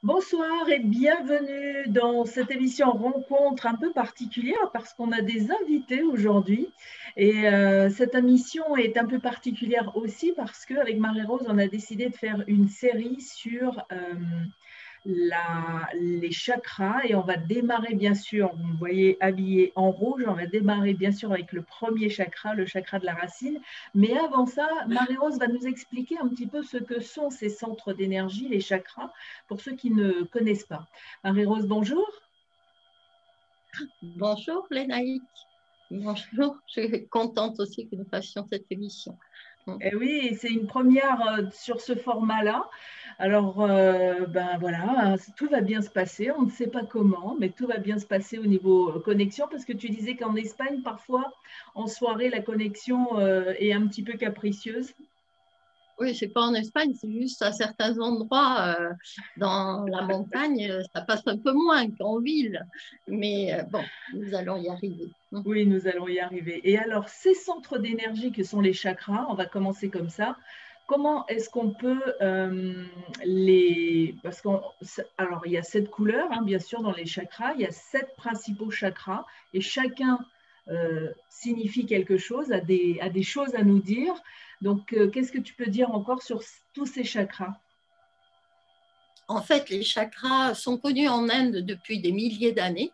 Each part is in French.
Bonsoir et bienvenue dans cette émission rencontre un peu particulière parce qu'on a des invités aujourd'hui. Et cette émission est un peu particulière aussi parce qu'avec Marie-Rose, on a décidé de faire une série sur les chakras et on va démarrer bien sûr, vous me voyez habillée en rouge, on va démarrer bien sûr avec le premier chakra, le chakra de la racine. Mais avant ça, Marie-Rose va nous expliquer un petit peu ce que sont ces centres d'énergie, les chakras, pour ceux qui ne connaissent pas. Marie-Rose, bonjour. Bonjour Lénaïque, bonjour, je suis contente aussi que nous fassions cette émission. Eh oui, c'est une première sur ce format-là. Alors, ben voilà, tout va bien se passer. On ne sait pas comment, mais tout va bien se passer au niveau connexion, parce que tu disais qu'en Espagne, parfois, en soirée, la connexion est un petit peu capricieuse. Oui, c'est pas en Espagne, c'est juste à certains endroits dans la montagne, ça passe un peu moins qu'en ville, mais bon, nous allons y arriver. Oui, nous allons y arriver. Et alors, ces centres d'énergie que sont les chakras, on va commencer comme ça. Comment est-ce qu'on peut les... Parce qu'on... Alors, il y a 7 couleurs, hein, bien sûr, dans les chakras. Il y a 7 principaux chakras et chacun signifie quelque chose, a des choses à nous dire. Donc, qu'est-ce que tu peux dire encore sur tous ces chakras? En fait, les chakras sont connus en Inde depuis des milliers d'années,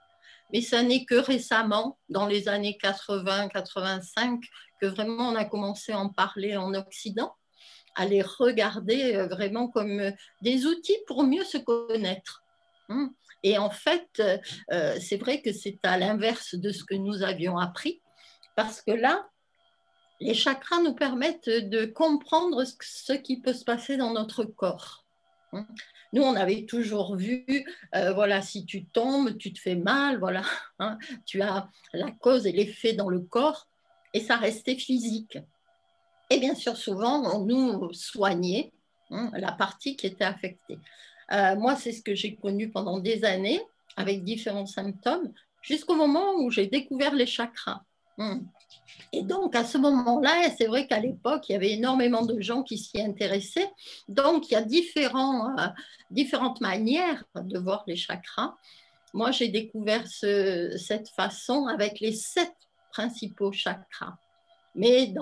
mais ça n'est que récemment, dans les années 80-85, que vraiment on a commencé à en parler en Occident, à les regarder vraiment comme des outils pour mieux se connaître. Et en fait, c'est vrai que c'est à l'inverse de ce que nous avions appris, parce que là, les chakras nous permettent de comprendre ce qui peut se passer dans notre corps. Nous, on avait toujours vu, voilà, si tu tombes, tu te fais mal, voilà, tu as la cause et l'effet dans le corps, et ça restait physique. Et bien sûr, souvent, on nous soignait la partie qui était affectée. Moi, c'est ce que j'ai connu pendant des années, avec différents symptômes, jusqu'au moment où j'ai découvert les chakras. Et donc, à ce moment-là, c'est vrai qu'à l'époque, il y avait énormément de gens qui s'y intéressaient. Donc, il y a différentes manières de voir les chakras. Moi, j'ai découvert cette façon avec les 7 principaux chakras. Mais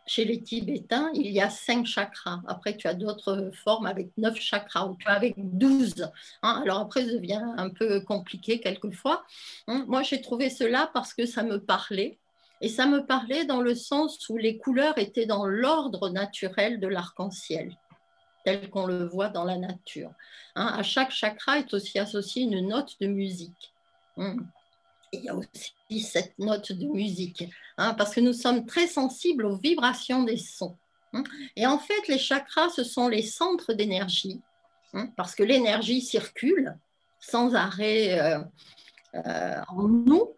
chez les Tibétains, il y a 5 chakras. Après, tu as d'autres formes avec 9 chakras ou tu as avec 12. Alors après, ça devient un peu compliqué quelquefois. Moi, j'ai trouvé cela parce que ça me parlait. Et ça me parlait dans le sens où les couleurs étaient dans l'ordre naturel de l'arc-en-ciel, tel qu'on le voit dans la nature. À chaque chakra est aussi associée une note de musique. Il y a aussi cette note de musique, parce que nous sommes très sensibles aux vibrations des sons. Et en fait, les chakras, ce sont les centres d'énergie, parce que l'énergie circule sans arrêt en nous.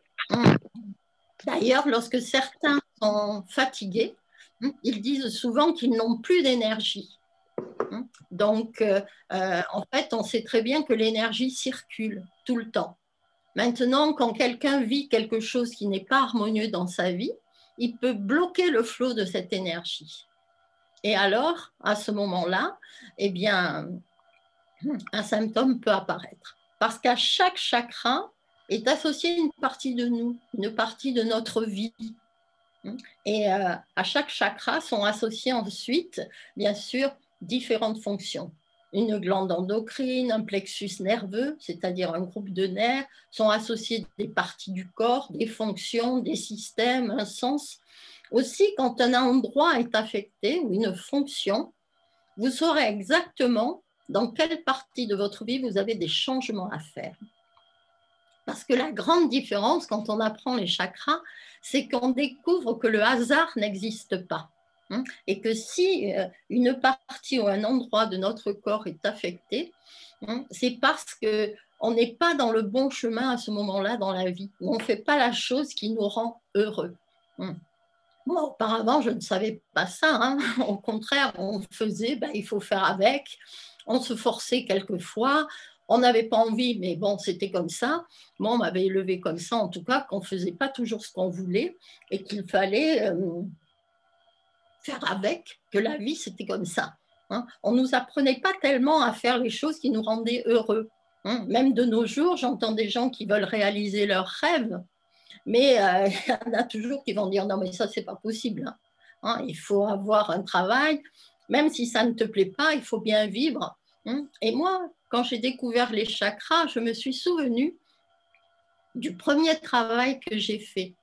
D'ailleurs, lorsque certains sont fatigués, ils disent souvent qu'ils n'ont plus d'énergie. Donc, en fait, on sait très bien que l'énergie circule tout le temps. Maintenant, quand quelqu'un vit quelque chose qui n'est pas harmonieux dans sa vie, il peut bloquer le flot de cette énergie. Et alors, à ce moment-là, eh bien, un symptôme peut apparaître. Parce qu'à chaque chakra est associée une partie de nous, une partie de notre vie. Et à chaque chakra sont associées ensuite, bien sûr, différentes fonctions. Une glande endocrine, un plexus nerveux, c'est-à-dire un groupe de nerfs, sont associés des parties du corps, des fonctions, des systèmes, un sens. Aussi, quand un endroit est affecté ou une fonction, vous saurez exactement dans quelle partie de votre vie vous avez des changements à faire. Parce que la grande différence quand on apprend les chakras, c'est qu'on découvre que le hasard n'existe pas. Et que si une partie ou un endroit de notre corps est affecté, c'est parce qu'on n'est pas dans le bon chemin à ce moment-là dans la vie, où on ne fait pas la chose qui nous rend heureux. Moi, auparavant, je ne savais pas ça. Au contraire, on faisait, il faut faire avec. On se forçait quelquefois. On n'avait pas envie, mais bon, c'était comme ça. Moi, on m'avait élevé comme ça, en tout cas, qu'on ne faisait pas toujours ce qu'on voulait et qu'il fallait faire avec, que la vie, c'était comme ça. On ne nous apprenait pas tellement à faire les choses qui nous rendaient heureux. Même de nos jours, j'entends des gens qui veulent réaliser leurs rêves, mais il y en a toujours qui vont dire non, mais ça, c'est pas possible. Il faut avoir un travail, même si ça ne te plaît pas, il faut bien vivre. Et moi, quand j'ai découvert les chakras, je me suis souvenue du premier travail que j'ai fait.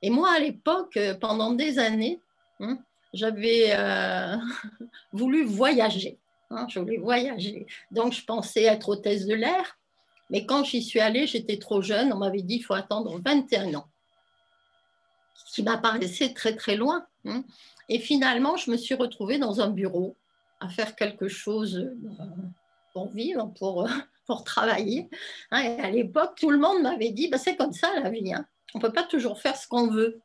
Et moi, à l'époque, pendant des années, j'avais voulu voyager. Je voulais voyager. Donc, je pensais être hôtesse de l'air. Mais quand j'y suis allée, j'étais trop jeune. On m'avait dit qu'il faut attendre 21 ans. Ce qui m'apparaissait très, très loin. Et finalement, je me suis retrouvée dans un bureau à faire quelque chose pour vivre, pour travailler. Et à l'époque, tout le monde m'avait dit, c'est comme ça la vie. On ne peut pas toujours faire ce qu'on veut.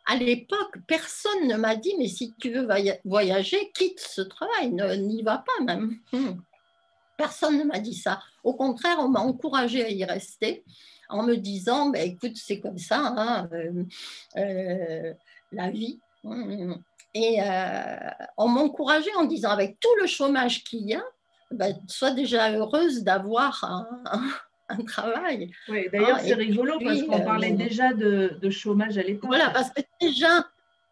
À l'époque, personne ne m'a dit, mais si tu veux voyager, quitte ce travail, n'y va pas même. Personne ne m'a dit ça. Au contraire, on m'a encouragée à y rester en me disant, écoute, c'est comme ça, la vie. Et on m'encourageait en disant, avec tout le chômage qu'il y a, sois déjà heureuse d'avoir un travail. Oui, d'ailleurs, c'est rigolo parce qu'on parlait déjà de chômage à l'époque. Voilà, parce que déjà,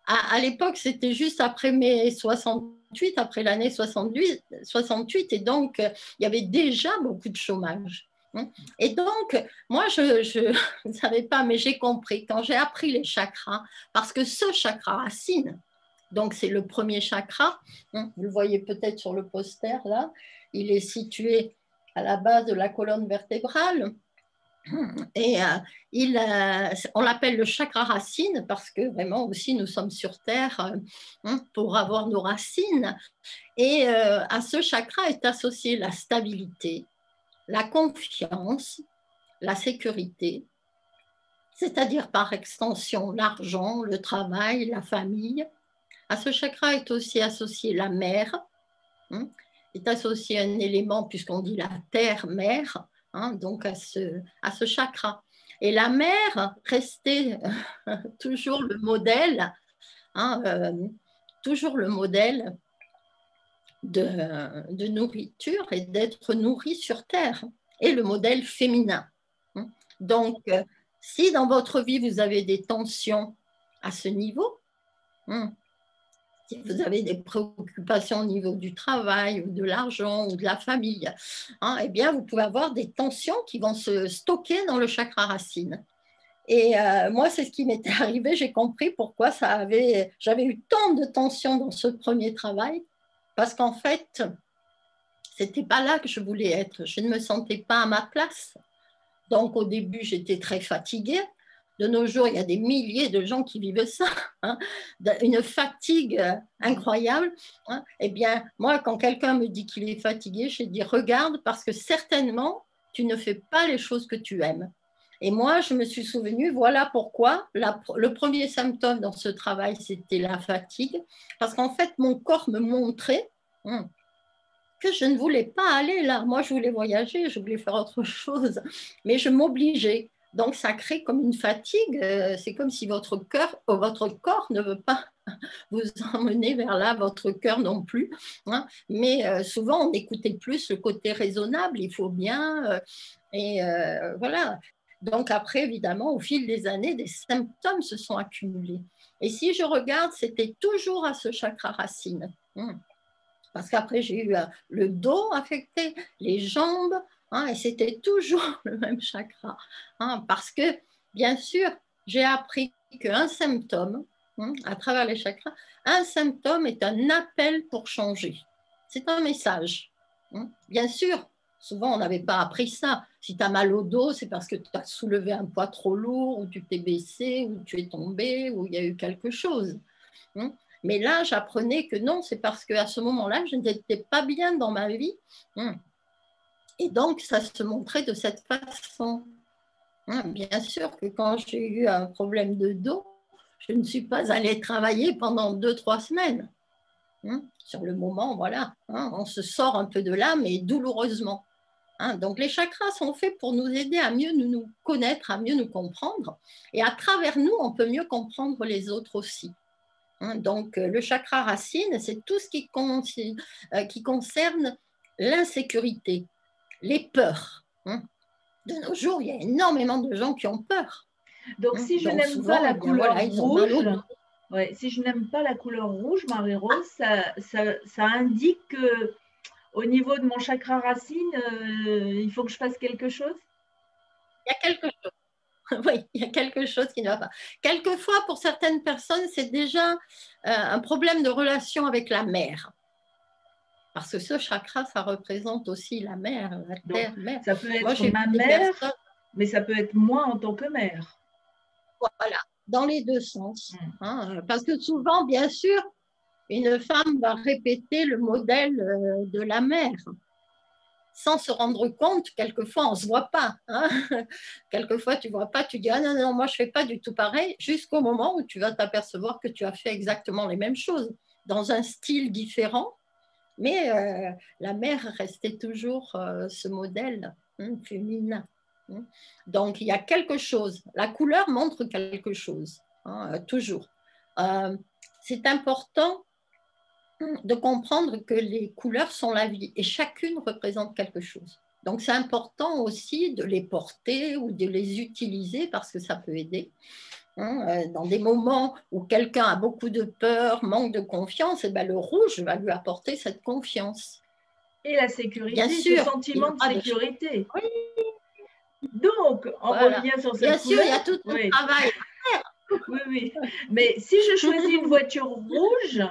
à l'époque, c'était juste après mai 68, après l'année 68, et donc, il y avait déjà beaucoup de chômage. Et donc, moi, je ne savais pas, mais j'ai compris quand j'ai appris les chakras, parce que ce chakra racine, donc c'est le premier chakra, vous le voyez peut-être sur le poster là, il est situé à la base de la colonne vertébrale. Et on l'appelle le chakra racine parce que vraiment aussi nous sommes sur Terre pour avoir nos racines. Et à ce chakra est associée la stabilité, la confiance, la sécurité, c'est-à-dire par extension l'argent, le travail, la famille. À ce chakra est aussi associée la mer, est associé un élément puisqu'on dit la terre-mère, donc à ce chakra. Et la mer restait toujours le modèle, toujours le modèle de nourriture et d'être nourri sur terre, et le modèle féminin. Donc, si dans votre vie vous avez des tensions à ce niveau, si vous avez des préoccupations au niveau du travail ou de l'argent ou de la famille, eh bien, vous pouvez avoir des tensions qui vont se stocker dans le chakra racine. Et moi, c'est ce qui m'était arrivé. J'ai compris pourquoi j'avais eu tant de tensions dans ce premier travail, parce qu'en fait, c'était pas là que je voulais être. Je ne me sentais pas à ma place. Donc, au début, j'étais très fatiguée. De nos jours, il y a des milliers de gens qui vivent ça, une fatigue incroyable. Eh bien, moi, quand quelqu'un me dit qu'il est fatigué, je dis regarde, parce que certainement, tu ne fais pas les choses que tu aimes. Et moi, je me suis souvenue, voilà pourquoi le premier symptôme dans ce travail, c'était la fatigue, parce qu'en fait, mon corps me montrait que je ne voulais pas aller là. Moi, je voulais voyager, je voulais faire autre chose, mais je m'obligeais. Donc, ça crée comme une fatigue. C'est comme si votre corps ne veut pas vous emmener vers là, votre cœur non plus. Mais souvent, on écoutait plus le côté raisonnable. Il faut bien. Voilà. Donc, après, évidemment, au fil des années, des symptômes se sont accumulés. Et si je regarde, c'était toujours à ce chakra racine. Parce qu'après, j'ai eu le dos affecté, les jambes, et c'était toujours le même chakra. Parce que, bien sûr, j'ai appris qu'un symptôme, à travers les chakras, un symptôme est un appel pour changer. C'est un message. Bien sûr, souvent, on n'avait pas appris ça. Si tu as mal au dos, c'est parce que tu as soulevé un poids trop lourd, ou tu t'es baissé, ou tu es tombé, ou il y a eu quelque chose. Mais là, j'apprenais que non, c'est parce qu'à ce moment-là, je n'étais pas bien dans ma vie. Et donc, ça se montrait de cette façon. Bien sûr que quand j'ai eu un problème de dos, je ne suis pas allée travailler pendant 2-3 semaines. Sur le moment, voilà, on se sort un peu de là, mais douloureusement. Donc, les chakras sont faits pour nous aider à mieux nous connaître, à mieux nous comprendre. Et à travers nous, on peut mieux comprendre les autres aussi. Donc, le chakra racine, c'est tout ce qui concerne l'insécurité, les peurs. De nos jours, il y a énormément de gens qui ont peur. Donc, si je n'aime pas la couleur ils ont mal au rouge, dos. ouais, si je n'aime pas la couleur rouge, Marie-Rose, ça indique que au niveau de mon chakra racine, il faut que je fasse quelque chose? Il y a quelque chose. Oui, il y a quelque chose qui ne va pas. Quelquefois, pour certaines personnes, c'est déjà un problème de relation avec la mer. Parce que ce chakra, ça représente aussi la mer, la terre, mère. Ça peut être moi, ma mère, mais ça peut être moi en tant que mère. Voilà, dans les deux sens. Parce que souvent, bien sûr, une femme va répéter le modèle de la mère. Sans se rendre compte, quelquefois, on ne se voit pas. Quelquefois, tu ne vois pas, tu dis « Ah non, non, moi, je ne fais pas du tout pareil », jusqu'au moment où tu vas t'apercevoir que tu as fait exactement les mêmes choses, dans un style différent, mais la mère restait toujours ce modèle féminin. Donc, il y a quelque chose. La couleur montre quelque chose, toujours. C'est important de comprendre que les couleurs sont la vie et chacune représente quelque chose. Donc, c'est important aussi de les porter ou de les utiliser parce que ça peut aider. Dans des moments où quelqu'un a beaucoup de peur, manque de confiance, et le rouge va lui apporter cette confiance. Et la sécurité, bien sûr, ce sentiment de sécurité. Oui. Donc, on revient sur cette bien couleur. Sûr, il y a tout un travail à faire. Oui, oui. Mais si je choisis une voiture rouge,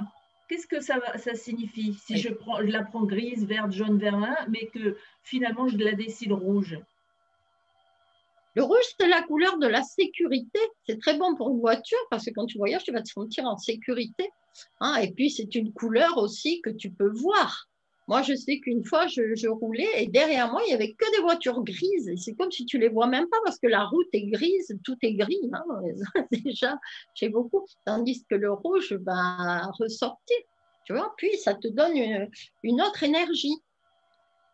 qu'est-ce que ça signifie? Si je la prends grise, verte, jaune, vert, mais que finalement je la décide rouge. Le rouge, c'est la couleur de la sécurité. C'est très bon pour une voiture parce que quand tu voyages, tu vas te sentir en sécurité. Et puis, c'est une couleur aussi que tu peux voir. Moi, je sais qu'une fois, je roulais et derrière moi, il n'y avait que des voitures grises. Et c'est comme si tu ne les vois même pas parce que la route est grise, tout est gris. Déjà, chez beaucoup. Tandis que le rouge va ressortir. Tu vois, puis ça te donne une autre énergie.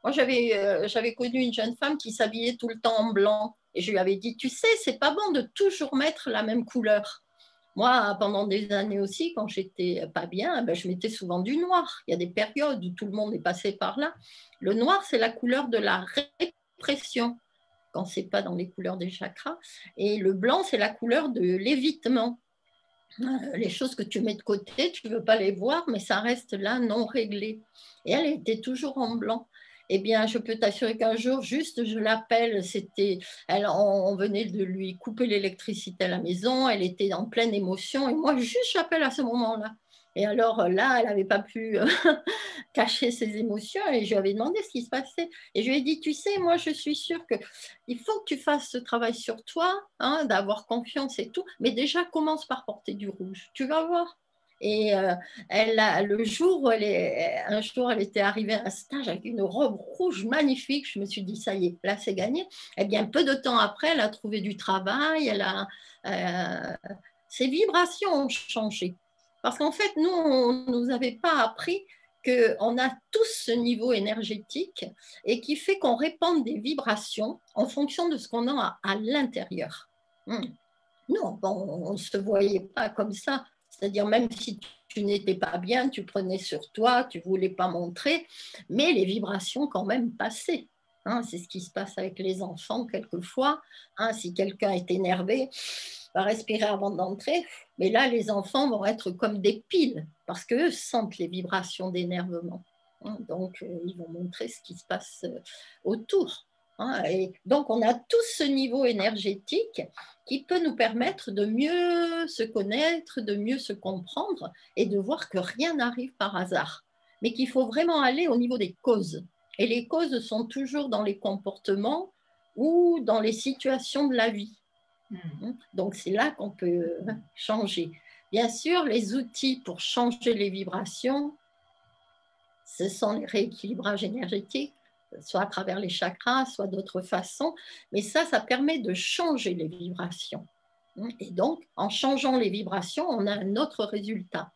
Moi, j'avais connu une jeune femme qui s'habillait tout le temps en blanc. Et je lui avais dit, tu sais, c'est pas bon de toujours mettre la même couleur. Moi, pendant des années aussi, quand j'étais pas bien, je mettais souvent du noir. Il y a des périodes où tout le monde est passé par là. Le noir, c'est la couleur de la répression, quand c'est pas dans les couleurs des chakras. Et le blanc, c'est la couleur de l'évitement. Les choses que tu mets de côté, tu ne veux pas les voir, mais ça reste là, non réglé. Et elle était toujours en blanc. Eh bien, je peux t'assurer qu'un jour, juste, je l'appelle, on venait de lui couper l'électricité à la maison, elle était en pleine émotion, et moi, juste, j'appelle à ce moment-là. Et alors là, elle n'avait pas pu cacher ses émotions, et je lui avais demandé ce qui se passait. Et je lui ai dit, tu sais, moi, je suis sûre qu'il faut que tu fasses ce travail sur toi, d'avoir confiance et tout, mais déjà, commence par porter du rouge. Tu vas voir. Et un jour, elle était arrivée à un stage avec une robe rouge magnifique. Je me suis dit, ça y est, là, c'est gagné. Eh bien, peu de temps après, elle a trouvé du travail. Ses vibrations ont changé. Parce qu'en fait, nous, on ne nous avait pas appris qu'on a tous ce niveau énergétique et qui fait qu'on répand des vibrations en fonction de ce qu'on a à l'intérieur. Non, on ne se voyait pas comme ça. C'est-à-dire, même si tu n'étais pas bien, tu prenais sur toi, tu ne voulais pas montrer, mais les vibrations quand même passaient. C'est ce qui se passe avec les enfants quelquefois. Si quelqu'un est énervé, va respirer avant d'entrer. Mais là, les enfants vont être comme des piles parce qu'eux sentent les vibrations d'énervement. Donc, ils vont montrer ce qui se passe autour. Et donc, on a tous ce niveau énergétique qui peut nous permettre de mieux se connaître, de mieux se comprendre et de voir que rien n'arrive par hasard, mais qu'il faut vraiment aller au niveau des causes. Et les causes sont toujours dans les comportements ou dans les situations de la vie. Donc, c'est là qu'on peut changer. Bien sûr, les outils pour changer les vibrations, ce sont les rééquilibrages énergétiques, soit à travers les chakras, soit d'autres façons. Mais ça permet de changer les vibrations. Et donc, en changeant les vibrations, on a un autre résultat.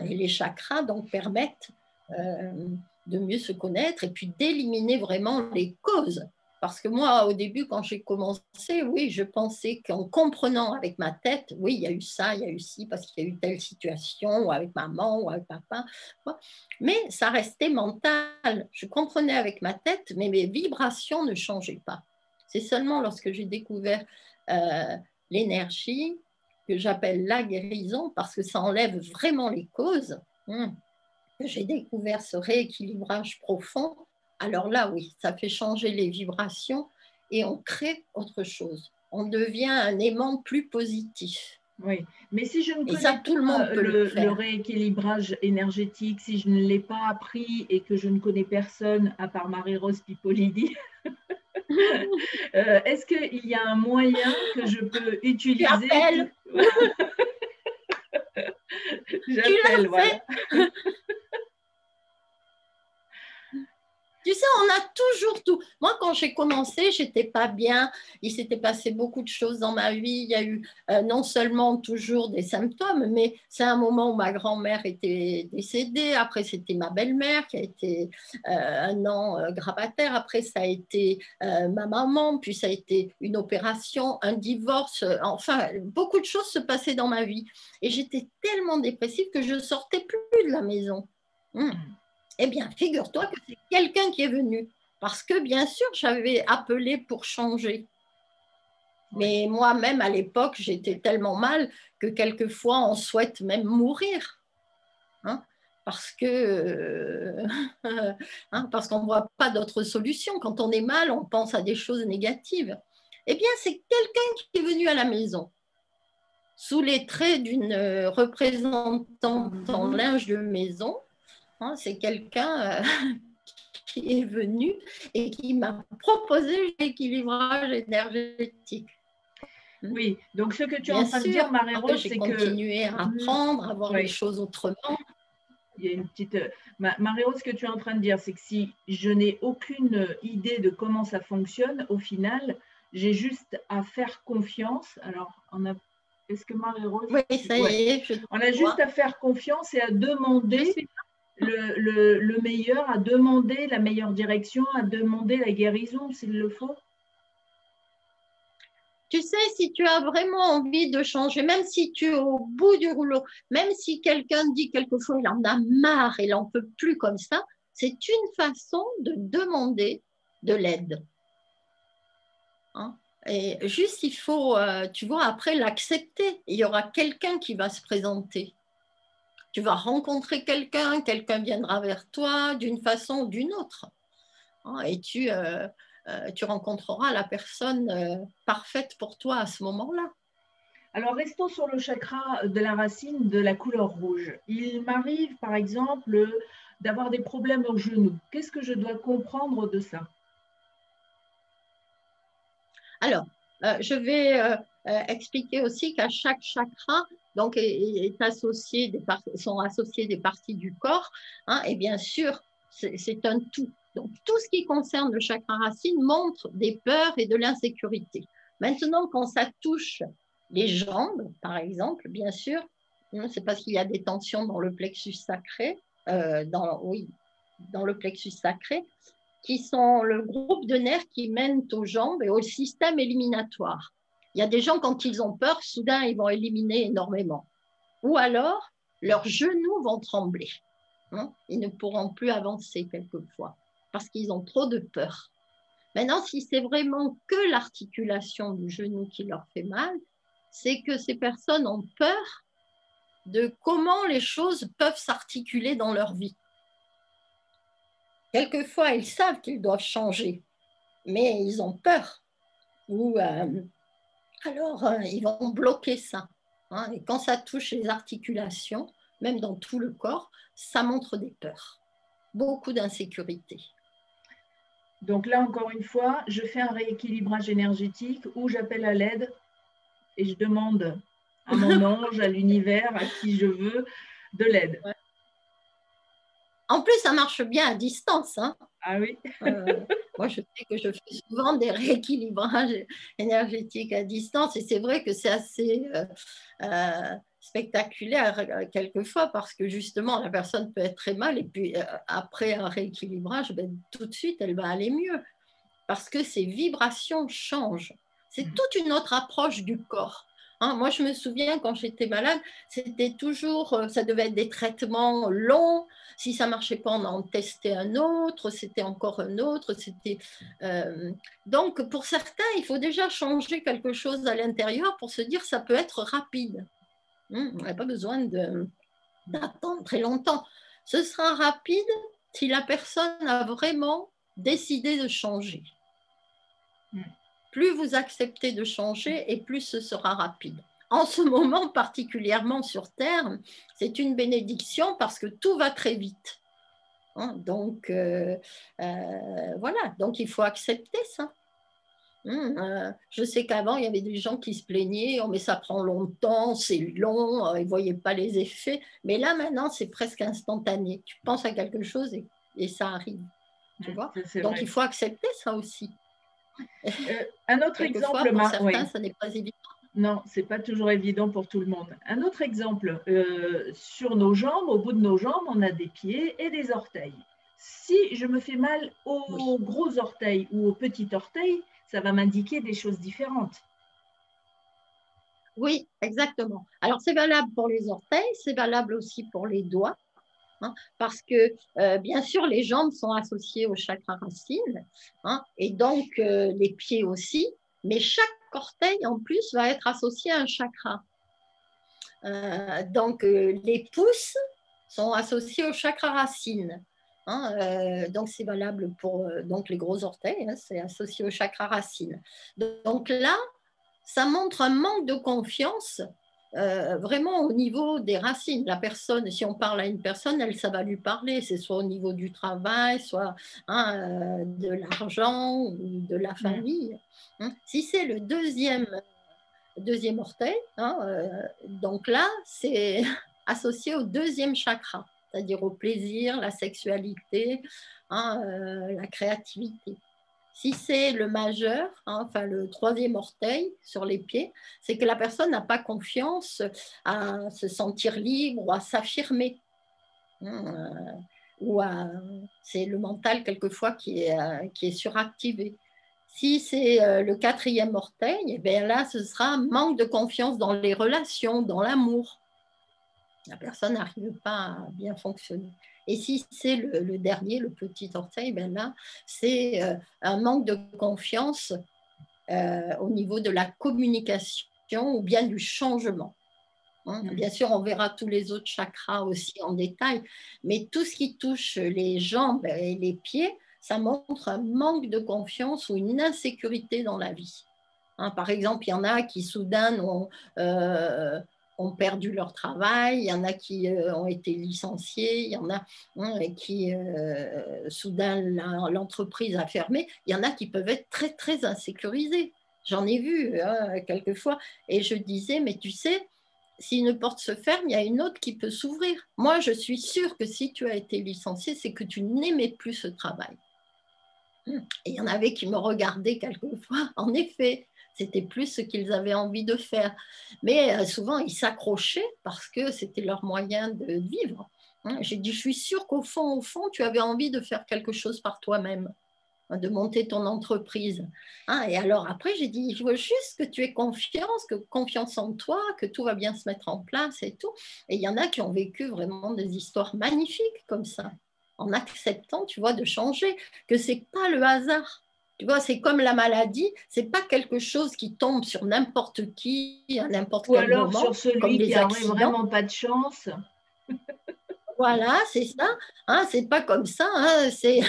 Et les chakras donc permettent de mieux se connaître et puis d'éliminer vraiment les causes. Parce que moi, au début, quand j'ai commencé, oui, je pensais qu'en comprenant avec ma tête, oui, il y a eu ça, il y a eu ci, parce qu'il y a eu telle situation, ou avec maman, ou avec papa. Mais ça restait mental. Je comprenais avec ma tête, mais mes vibrations ne changeaient pas. C'est seulement lorsque j'ai découvert l'énergie, que j'appelle la guérison, parce que ça enlève vraiment les causes, que j'ai découvert ce rééquilibrage profond. Alors là, oui, ça fait changer les vibrations et on crée autre chose. On devient un aimant plus positif. Oui, mais si je ne Et ça, connais tout le monde pas peut le le faire. rééquilibrage énergétique, si je ne l'ai pas appris et que je ne connais personne à part Marie-Rose Pipolidi, est-ce qu'il y a un moyen que je peux Tu utiliser appelles, tu J'appelle, l'as voilà. fait. Tu sais, on a toujours tout. Moi, quand j'ai commencé, j'étais pas bien. Il s'était passé beaucoup de choses dans ma vie. Il y a eu non seulement toujours des symptômes, mais c'est un moment où ma grand-mère était décédée. Après, c'était ma belle-mère qui a été un an gravataire. Après, ça a été ma maman. Puis, ça a été une opération, un divorce. Enfin, beaucoup de choses se passaient dans ma vie. Et j'étais tellement dépressive que je sortais plus de la maison. Eh bien, figure-toi que c'est quelqu'un qui est venu. Parce que, bien sûr, j'avais appelé pour changer. Mais moi-même, à l'époque, j'étais tellement mal que quelquefois, on souhaite même mourir. Hein, parce que parce qu'on ne voit pas d'autre solution. Quand on est mal, on pense à des choses négatives. Eh bien, c'est quelqu'un qui est venu à la maison sous les traits d'une représentante en linge de maison. C'est quelqu'un qui est venu et qui m'a proposé l'équilibrage énergétique. Oui, donc ce que tu es en Bien train de dire, sûr, après Marie-Rose, j'ai c'est que… continué à apprendre, à voir les choses autrement. Il y a une petite… Marie-Rose, ce que tu es en train de dire, c'est que si je n'ai aucune idée de comment ça fonctionne, au final, j'ai juste à faire confiance. Alors, est-ce que Marie-Rose… Oui, ça y est, je te On a juste vois. à faire confiance et à demander le meilleur, à demander la meilleure direction, à demander la guérison s'il le faut. Tu sais, si tu as vraiment envie de changer, même si tu es au bout du rouleau, même si quelqu'un dit quelque chose, il en a marre, il n'en peut plus comme ça, c'est une façon de demander de l'aide. Et juste, il faut, tu vois, après l'accepter. Il y aura quelqu'un qui va se présenter. Tu vas rencontrer quelqu'un, quelqu'un viendra vers toi d'une façon ou d'une autre. Et tu rencontreras la personne parfaite pour toi à ce moment-là. Alors, restons sur le chakra de la racine de la couleur rouge. Il m'arrive, par exemple, d'avoir des problèmes au genou. Qu'est-ce que je dois comprendre de ça? Alors, je vais expliquer aussi qu'à chaque chakra donc, sont associés des parties du corps. Et bien sûr, c'est un tout. Donc, tout ce qui concerne le chakra racine montre des peurs et de l'insécurité. Maintenant, quand ça touche les jambes, par exemple, bien sûr, c'est parce qu'il y a des tensions dans le plexus sacré, dans le plexus sacré, qui sont le groupe de nerfs qui mènent aux jambes et au système éliminatoire. Il y a des gens, quand ils ont peur, soudain, ils vont éliminer énormément. Ou alors, leurs genoux vont trembler. Ils ne pourront plus avancer quelquefois parce qu'ils ont trop de peur. Maintenant, si c'est vraiment que l'articulation du genou qui leur fait mal, c'est que ces personnes ont peur de comment les choses peuvent s'articuler dans leur vie. Quelquefois, ils savent qu'ils doivent changer, mais ils ont peur. Alors, ils vont bloquer ça. Et quand ça touche les articulations, même dans tout le corps, ça montre des peurs, beaucoup d'insécurité. Donc là, encore une fois, je fais un rééquilibrage énergétique où j'appelle à l'aide et je demande à mon ange, à l'univers, à qui je veux, de l'aide. Ouais. En plus, ça marche bien à distance. Ah oui. Moi, je sais que je fais souvent des rééquilibrages énergétiques à distance et c'est vrai que c'est assez spectaculaire quelquefois parce que justement, la personne peut être très mal et puis après un rééquilibrage, tout de suite, elle va aller mieux. parce que ces vibrations changent. C'est toute une autre approche du corps. Hein, moi, je me souviens quand j'étais malade, c'était toujours, ça devait être des traitements longs. Si ça ne marchait pas, on en testait un autre, c'était encore un autre. Donc, pour certains, il faut déjà changer quelque chose à l'intérieur pour se dire que ça peut être rapide. On n'a pas besoin d'attendre très longtemps. Ce sera rapide si la personne a vraiment décidé de changer. Plus vous acceptez de changer et plus ce sera rapide. En ce moment, particulièrement sur Terre, c'est une bénédiction parce que tout va très vite. Donc, voilà, donc il faut accepter ça. Je sais qu'avant, il y avait des gens qui se plaignaient, oh, mais ça prend longtemps, c'est long, ils ne voyaient pas les effets. Mais là, maintenant, c'est presque instantané. Tu penses à quelque chose et ça arrive. Tu vois. Donc, vrai. il faut accepter ça aussi. Un autre exemple, pour certains, ça n'est pas évident. Non, ce n'est pas toujours évident pour tout le monde. Un autre exemple, sur nos jambes, au bout de nos jambes, on a des pieds et des orteils. Si je me fais mal aux gros orteils ou aux petits orteils, ça va m'indiquer des choses différentes. Oui, exactement. Alors, c'est valable pour les orteils, c'est valable aussi pour les doigts, parce que, bien sûr, les jambes sont associées au chakra racine, et donc les pieds aussi, mais chaque orteil, en plus, va être associé à un chakra. Donc, les pouces sont associés au chakra racine. Donc, c'est valable pour donc les gros orteils, c'est associé au chakra racine. Donc là, ça montre un manque de confiance vraiment au niveau des racines. La personne, si on parle à une personne, ça va lui parler, c'est soit au niveau du travail, soit de l'argent ou de la famille. Si c'est le deuxième orteil, donc là, c'est associé au deuxième chakra, c'est-à-dire au plaisir, la sexualité, la créativité. Si c'est le majeur, enfin le troisième orteil sur les pieds, c'est que la personne n'a pas confiance à se sentir libre ou à s'affirmer. C'est le mental quelquefois qui est suractivé. Si c'est le quatrième orteil, eh bien là, ce sera manque de confiance dans les relations, dans l'amour. La personne n'arrive pas à bien fonctionner. Et si c'est le dernier, le petit orteil, ben là, c'est un manque de confiance au niveau de la communication ou bien du changement. Bien sûr, on verra tous les autres chakras aussi en détail, mais tout ce qui touche les jambes et les pieds, ça montre un manque de confiance ou une insécurité dans la vie. Par exemple, il y en a qui soudain ont perdu leur travail, il y en a qui ont été licenciés, il y en a qui soudain l'entreprise a fermé, il y en a qui peuvent être très très insécurisés. J'en ai vu quelquefois et je disais, mais tu sais, si une porte se ferme, il y a une autre qui peut s'ouvrir. Moi, je suis sûre que si tu as été licencié, c'est que tu n'aimais plus ce travail. Et il y en avait qui me regardaient quelquefois. En effet, c'était plus ce qu'ils avaient envie de faire. Mais souvent, ils s'accrochaient parce que c'était leur moyen de vivre. J'ai dit, je suis sûre qu'au fond, tu avais envie de faire quelque chose par toi-même, de monter ton entreprise. Et alors après, j'ai dit, je veux juste que tu aies confiance en toi, que tout va bien se mettre en place et tout. Et il y en a qui ont vécu vraiment des histoires magnifiques comme ça, en acceptant, tu vois, de changer, que c'est pas le hasard. Tu vois, c'est comme la maladie, c'est pas quelque chose qui tombe sur n'importe qui à n'importe quel moment. Ou alors sur celui qui n'aurait vraiment pas de chance. Voilà, c'est ça. C'est pas comme ça. C'est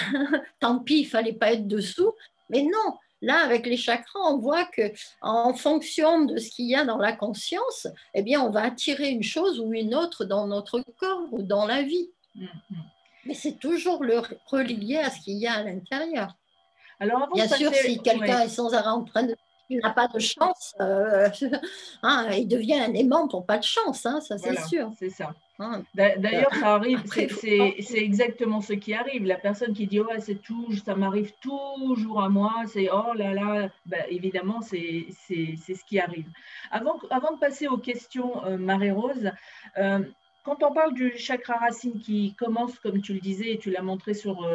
tant pis, il fallait pas être dessous. Mais non, là, avec les chakras, on voit que en fonction de ce qu'il y a dans la conscience, eh bien, on va attirer une chose ou une autre dans notre corps ou dans la vie. Mais c'est toujours relié à ce qu'il y a à l'intérieur. Alors, bien sûr, si quelqu'un est sans arrêt en train de il n'a pas de chance, il devient un aimant pour pas de chance, ça c'est sûr. C'est ça. D'ailleurs, ça arrive, c'est exactement ce qui arrive. La personne qui dit ça m'arrive toujours à moi, c'est oh là là, évidemment, c'est ce qui arrive. Avant de passer aux questions, Marie-Rose, Quand on parle du chakra racine qui commence, comme tu le disais, et tu l'as montré sur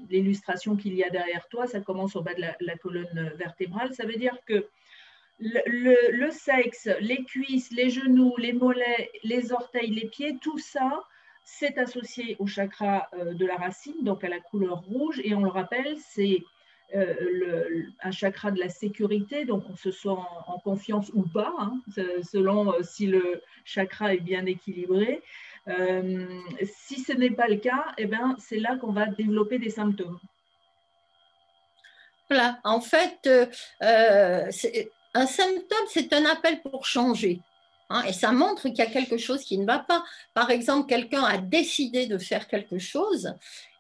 l'illustration qu'il y a derrière toi, ça commence au bas de la colonne vertébrale, ça veut dire que le sexe, les cuisses, les genoux, les mollets, les orteils, les pieds, tout ça, c'est associé au chakra de la racine, donc à la couleur rouge, et on le rappelle, c'est un chakra de la sécurité, donc on se sent en confiance ou pas, hein, selon si le chakra est bien équilibré. Si ce n'est pas le cas, eh ben, c'est là qu'on va développer des symptômes. Voilà. En fait, un symptôme, c'est un appel pour changer. Hein, et ça montre qu'il y a quelque chose qui ne va pas. Par exemple, quelqu'un a décidé de faire quelque chose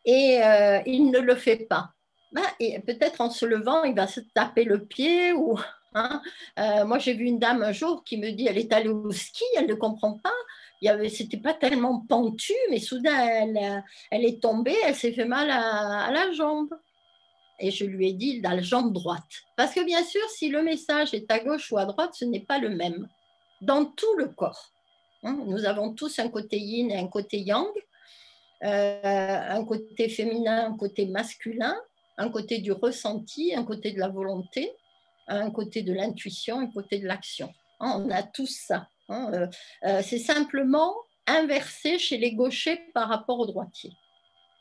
et il ne le fait pas. Ben, et peut-être en se levant, il va se taper le pied. Ou, hein. Moi, j'ai vu une dame un jour qui me dit, elle est allée au ski, elle ne comprend pas. C'était pas tellement pentu, mais soudain, elle est tombée, elle s'est fait mal à la jambe. Et je lui ai dit la jambe droite. Parce que bien sûr, si le message est à gauche ou à droite, ce n'est pas le même dans tout le corps. Nous avons tous un côté yin et un côté yang, un côté féminin, un côté masculin, un côté du ressenti, un côté de la volonté, un côté de l'intuition, un côté de l'action. On a tous ça. C'est simplement inversé chez les gauchers par rapport aux droitiers.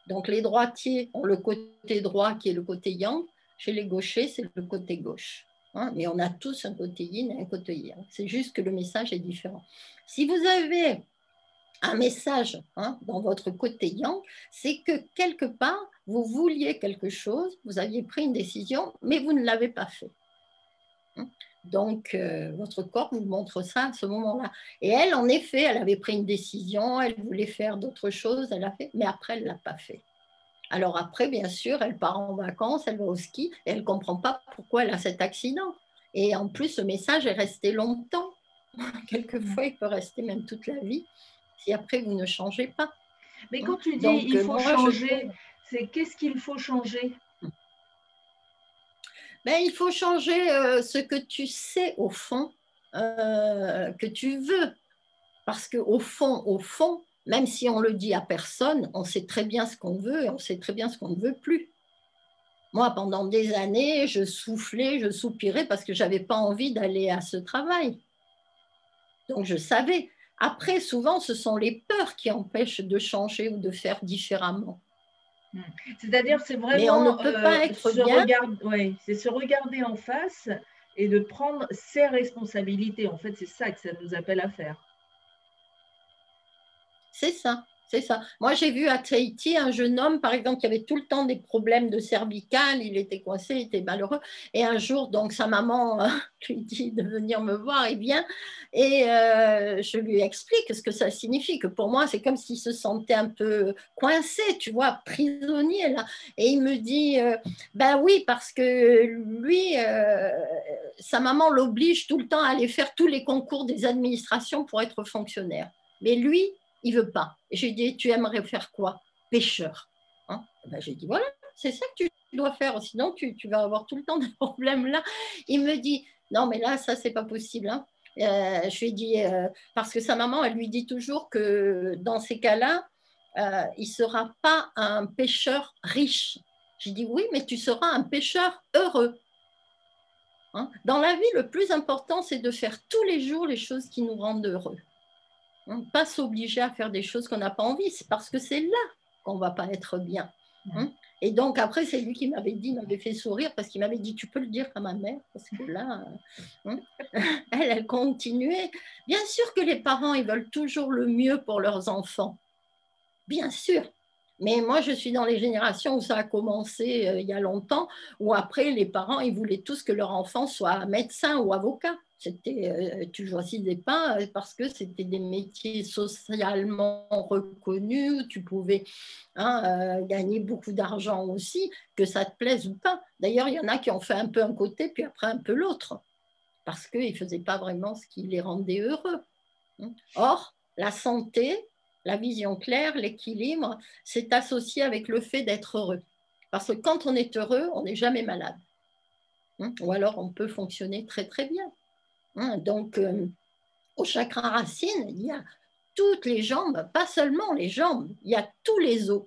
Donc les droitiers ont le côté droit qui est le côté yang, chez les gauchers c'est le côté gauche. Mais on a tous un côté yin et un côté yang. C'est juste que le message est différent. Si vous avez un message dans votre côté yang, c'est que quelque part, vous vouliez quelque chose, vous aviez pris une décision, mais vous ne l'avez pas fait. Donc, votre corps vous montre ça à ce moment-là. Et elle, en effet, elle avait pris une décision, elle voulait faire d'autres choses, elle a fait, mais après, elle ne l'a pas fait. Alors après, bien sûr, elle part en vacances, elle va au ski, et elle ne comprend pas pourquoi elle a cet accident. Et en plus, ce message est resté longtemps. Quelquefois, il peut rester même toute la vie, si après, vous ne changez pas. Mais quand tu dis donc, il faut moi, changer, c'est qu'est-ce qu'il faut changer? Ben, il faut changer ce que tu sais au fond que tu veux. Parce qu'au fond, même si on le dit à personne, on sait très bien ce qu'on veut et on sait très bien ce qu'on ne veut plus. Moi, pendant des années, je soufflais, je soupirais parce que je n'avais pas envie d'aller à ce travail. Donc, je savais. Après, souvent, ce sont les peurs qui empêchent de changer ou de faire différemment. C'est-à-dire, c'est vraiment mais on ne peut pas être bien. C'est se regarder en face et de prendre ses responsabilités. En fait, c'est ça que ça nous appelle à faire. C'est ça. C'est ça. Moi, j'ai vu à Tahiti un jeune homme, par exemple, qui avait tout le temps des problèmes de cervicales. Il était coincé, il était malheureux. Et un jour, donc, sa maman lui dit de venir me voir. Il vient et je lui explique ce que ça signifie. Que pour moi, c'est comme s'il se sentait un peu coincé, tu vois, prisonnier là. Et il me dit, ben oui, parce que lui, sa maman l'oblige tout le temps à aller faire tous les concours des administrations pour être fonctionnaire. Mais lui, il ne veut pas. Et j'ai dit, tu aimerais faire quoi? Pêcheur. Ben, j'ai dit, voilà, c'est ça que tu dois faire, sinon tu vas avoir tout le temps des problèmes là. Il me dit, non, mais là, ça, c'est pas possible. Je lui ai dit, parce que sa maman, elle lui dit toujours que dans ces cas-là, il ne sera pas un pêcheur riche. J'ai dit, oui, mais tu seras un pêcheur heureux. Dans la vie, le plus important, c'est de faire tous les jours les choses qui nous rendent heureux. Pas s'obliger à faire des choses qu'on n'a pas envie, c'est parce que c'est là qu'on ne va pas être bien. Et donc après, c'est lui qui m'avait dit, il m'avait fait sourire parce qu'il m'avait dit, tu peux le dire à ma mère, parce que là, elle continuait. Bien sûr que les parents, ils veulent toujours le mieux pour leurs enfants, bien sûr. Mais moi, je suis dans les générations où ça a commencé il y a longtemps, où après, les parents, ils voulaient tous que leur enfant soit médecin ou avocat. Tu ne choisissais pas parce que c'était des métiers socialement reconnus, où tu pouvais gagner beaucoup d'argent aussi, que ça te plaise ou pas. D'ailleurs, il y en a qui ont fait un peu un côté, puis après un peu l'autre, parce qu'ils ne faisaient pas vraiment ce qui les rendait heureux. Or, la santé, la vision claire, l'équilibre, c'est associé avec le fait d'être heureux. Parce que quand on est heureux, on n'est jamais malade. Ou alors, on peut fonctionner très, très bien. Donc, au chakra racine, il y a toutes les jambes, pas seulement les jambes, il y a tous les os,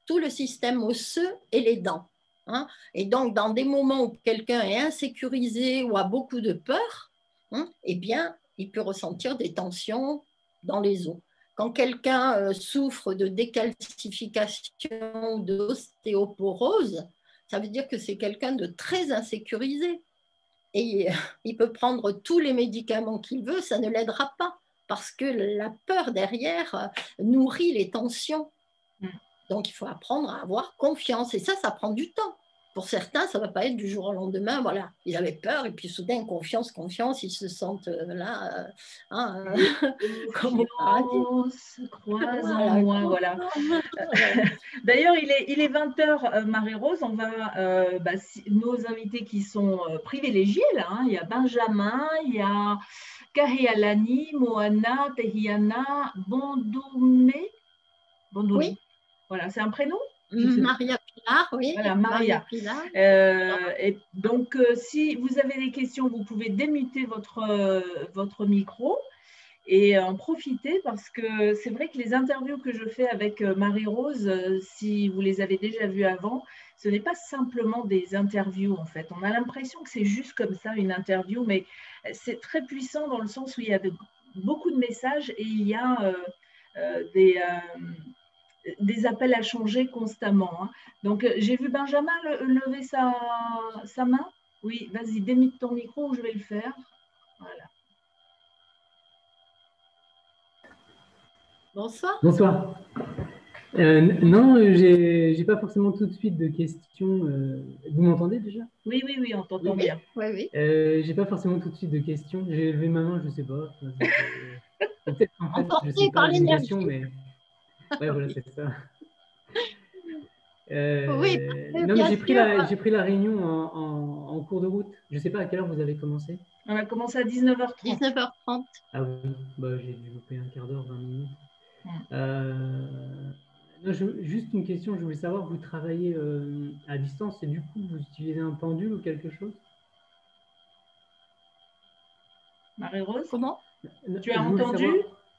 tout le système osseux et les dents. Hein. Et donc, dans des moments où quelqu'un est insécurisé ou a beaucoup de peur, hein, eh bien, il peut ressentir des tensions dans les os. Quand quelqu'un souffre de décalcification, d'ostéoporose, ça veut dire que c'est quelqu'un de très insécurisé. Et il peut prendre tous les médicaments qu'il veut, ça ne l'aidera pas, parce que la peur derrière nourrit les tensions. Donc, il faut apprendre à avoir confiance. Et ça prend du temps. Pour certains, ça ne va pas être du jour au lendemain. Voilà, ils avaient peur et puis soudain, confiance, ils se sentent là, comme au paradis. Croise en moi, voilà. D'ailleurs, il est 20h, Marie-Rose. On va, nos invités qui sont privilégiés, là, hein, il y a Benjamin, il y a Kahialani, Moana, Tehiana, Bondoumé. Oui. Voilà, c'est un prénom? Maria Pilar, oui. Voilà, Maria Pilar. Et donc, si vous avez des questions, vous pouvez démuter votre micro et en profiter, parce que c'est vrai que les interviews que je fais avec Marie-Rose, si vous les avez déjà vues avant, ce n'est pas simplement des interviews en fait. On a l'impression que c'est juste comme ça une interview, mais c'est très puissant dans le sens où il y a beaucoup de messages et il y a des appels à changer constamment. Hein. Donc, j'ai vu Benjamin lever sa main. Oui, vas-y, démute ton micro ou je vais le faire. Voilà. Bonsoir. Bonsoir. Non, j'ai pas forcément tout de suite de questions. Vous m'entendez déjà? Oui, on t'entend bien. Oui. J'ai pas forcément tout de suite de questions. J'ai levé ma main, je sais pas. Peut-être en fait, je sais pas, j'ai une question, mais ouais, voilà, c'est ça. Oui. Non, mais j'ai pris la réunion en cours de route. Je sais pas à quelle heure vous avez commencé. On a commencé à 19h30. 19h30. Ah oui, bah, j'ai dû louper un quart d'heure, 20 minutes. Non, juste une question, je voulais savoir, vous travaillez à distance et du coup, vous utilisez un pendule ou quelque chose? Marie-Rose? Comment? Tu as entendu?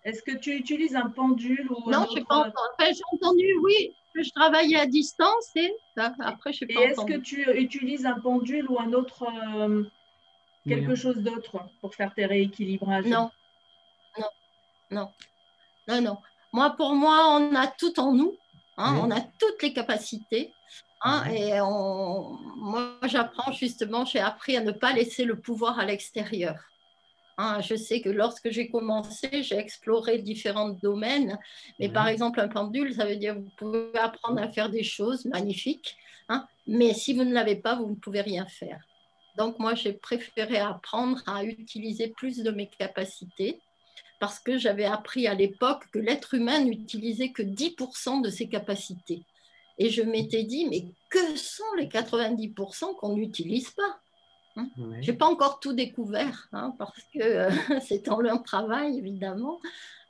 Est-ce que tu utilises un pendule ou non, je n'ai pas entendu. Enfin, j'ai entendu, oui, que je travaillais à distance et après, je n'ai pas entendu. Et est-ce que tu utilises un pendule ou un autre, quelque chose d'autre pour faire tes rééquilibrages? Non. Pour moi, on a tout en nous. Hein, on a toutes les capacités. Hein, et moi, j'apprends justement, j'ai appris à ne pas laisser le pouvoir à l'extérieur. Hein, je sais que lorsque j'ai commencé, j'ai exploré différents domaines. Mais par exemple, un pendule, ça veut dire que vous pouvez apprendre à faire des choses magnifiques. Hein, mais si vous ne l'avez pas, vous ne pouvez rien faire. Donc, moi, j'ai préféré apprendre à utiliser plus de mes capacités, parce que j'avais appris à l'époque que l'être humain n'utilisait que 10% de ses capacités. Et je m'étais dit, mais que sont les 90% qu'on n'utilise pas? Hein? Je n'ai pas encore tout découvert, hein, parce que c'est en long travail, évidemment.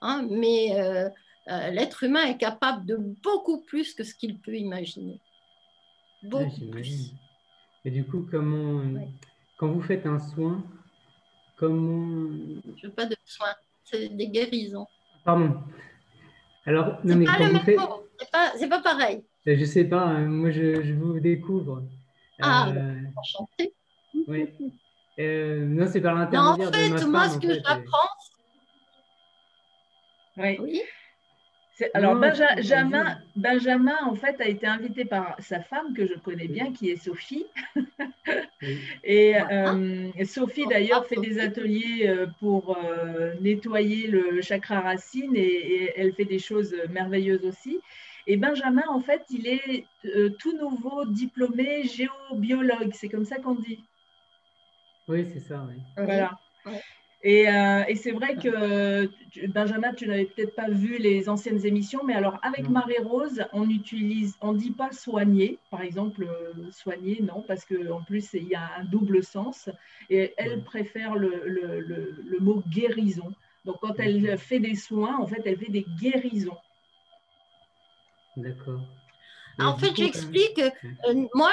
Hein, mais l'être humain est capable de beaucoup plus que ce qu'il peut imaginer. Beaucoup plus. Et du coup, quand vous faites un soin, comment... Je ne veux pas de soins. C'est des guérisons. Pardon. Alors, c'est pas le même mot. C'est pas pareil. Je sais pas. Moi, je vous découvre. Enchanté. Oui. Non, c'est par l'intermédiaire de ma femme. Moi, ce que j'apprends. Oui. Alors, Benjamin, en fait, a été invité par sa femme, que je connais bien, qui est Sophie. Et Sophie, d'ailleurs, fait des ateliers pour nettoyer le chakra racine et elle fait des choses merveilleuses aussi. Et Benjamin, en fait, il est tout nouveau diplômé géobiologue. C'est comme ça qu'on dit. Oui, c'est ça, oui. Voilà. Oui. Et c'est vrai que, Benjamin, tu n'avais peut-être pas vu les anciennes émissions, mais alors avec Marie-Rose, on dit pas soigner, par exemple, soigner, non, parce qu'en plus, il y a un double sens, et elle préfère le mot guérison. Donc, quand elle fait des soins, en fait, elle fait des guérisons. D'accord. En fait, j'explique, moi,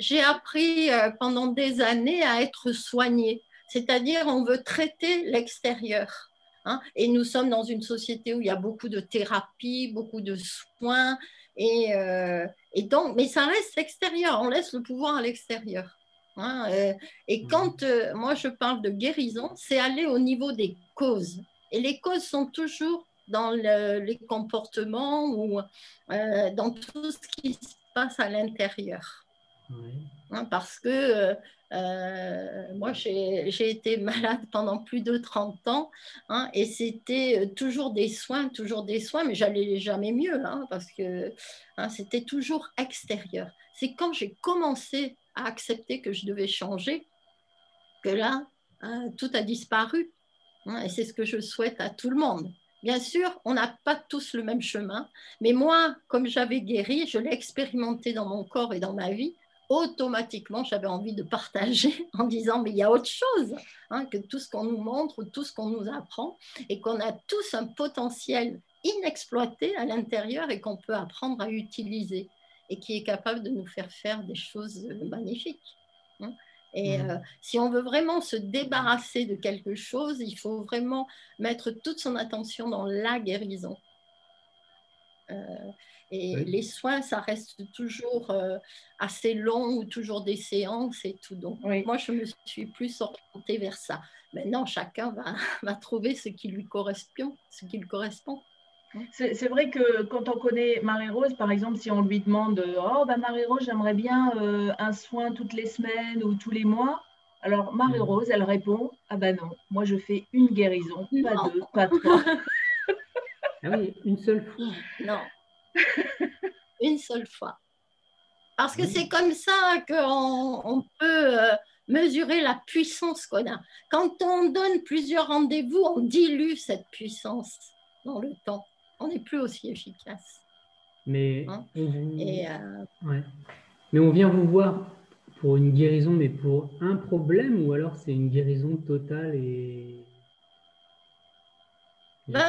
j'ai appris pendant des années à être soignée. C'est-à-dire, on veut traiter l'extérieur. hein. Et nous sommes dans une société où il y a beaucoup de thérapies, beaucoup de soins. Et donc, mais ça reste extérieur, on laisse le pouvoir à l'extérieur. Hein, et quand moi je parle de guérison, c'est aller au niveau des causes. Et les causes sont toujours dans les comportements ou dans tout ce qui se passe à l'intérieur. Oui. Hein, parce que moi j'ai été malade pendant plus de 30 ans, hein, et c'était toujours des soins, mais j'allais jamais mieux, hein, parce que hein, c'était toujours extérieur. C'est quand j'ai commencé à accepter que je devais changer que là, tout a disparu. Hein, et c'est ce que je souhaite à tout le monde. Bien sûr, on n'a pas tous le même chemin, mais moi, comme j'avais guéri, je l'ai expérimenté dans mon corps et dans ma vie, automatiquement, j'avais envie de partager en disant, mais il y a autre chose, hein, que tout ce qu'on nous montre, tout ce qu'on nous apprend, et qu'on a tous un potentiel inexploité à l'intérieur et qu'on peut apprendre à utiliser, et qui est capable de nous faire des choses magnifiques. Hein. Et si on veut vraiment se débarrasser de quelque chose, il faut vraiment mettre toute son attention dans la guérison. Et Oui. les soins, ça reste toujours assez long ou toujours des séances et tout. Donc, Oui. moi, je me suis plus orientée vers ça. Maintenant, chacun va trouver ce qui lui correspond, ce qui lui correspond. C'est vrai que quand on connaît Marie-Rose, par exemple, si on lui demande oh, bah Marie-Rose, j'aimerais bien un soin toutes les semaines ou tous les mois. Alors Marie-Rose, elle répond ah ben non, moi je fais une guérison, pas Non. 2, pas 3. Ah oui, une seule fois. Non, une seule fois. Parce que Oui. c'est comme ça qu'on peut mesurer la puissance qu'on a. Quand on donne plusieurs rendez-vous, on dilue cette puissance dans le temps. On n'est plus aussi efficace. Mais Hein. on vous... Et, ouais. Mais on vient vous voir pour une guérison, mais pour un problème, ou alors c'est une guérison totale et...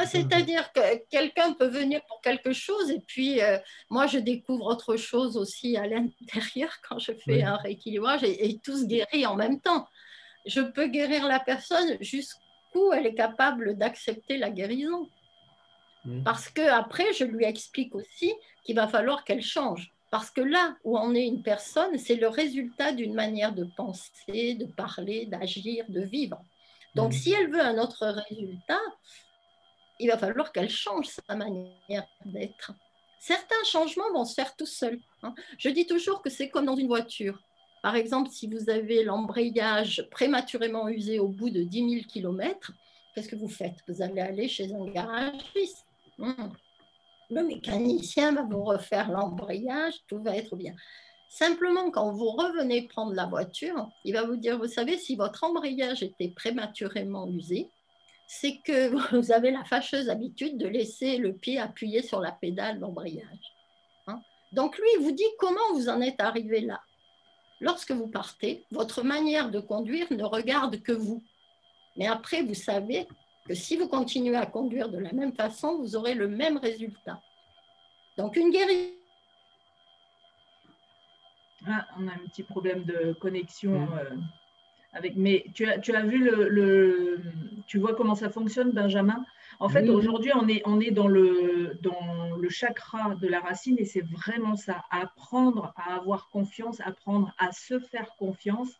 c'est-à-dire que quelqu'un peut venir pour quelque chose et puis moi je découvre autre chose aussi à l'intérieur quand je fais un rééquilibrage et tout se guérit en même temps. Je peux guérir la personne jusqu'où elle est capable d'accepter la guérison. Parce qu'après, je lui explique aussi qu'il va falloir qu'elle change. Parce que là où on est une personne, c'est le résultat d'une manière de penser, de parler, d'agir, de vivre. Donc, si elle veut un autre résultat, il va falloir qu'elle change sa manière d'être. Certains changements vont se faire tout seuls. Hein. Je dis toujours que c'est comme dans une voiture. Par exemple, si vous avez l'embrayage prématurément usé au bout de 10 000 km, qu'est-ce que vous faites? Vous allez aller chez un garagiste. Le mécanicien va vous refaire l'embrayage, tout va être bien. Simplement, quand vous revenez prendre la voiture, il va vous dire, vous savez, si votre embrayage était prématurément usé, c'est que vous avez la fâcheuse habitude de laisser le pied appuyé sur la pédale d'embrayage. Hein? Donc lui, il vous dit comment vous en êtes arrivé là. Lorsque vous partez, votre manière de conduire ne regarde que vous. Mais après, vous savez que si vous continuez à conduire de la même façon, vous aurez le même résultat. Donc une guérison. Ah, on a un petit problème de connexion avec. Mais tu as vu tu vois comment ça fonctionne, Benjamin? En fait, aujourd'hui, on est dans le chakra de la racine et c'est vraiment ça, apprendre à avoir confiance, apprendre à se faire confiance.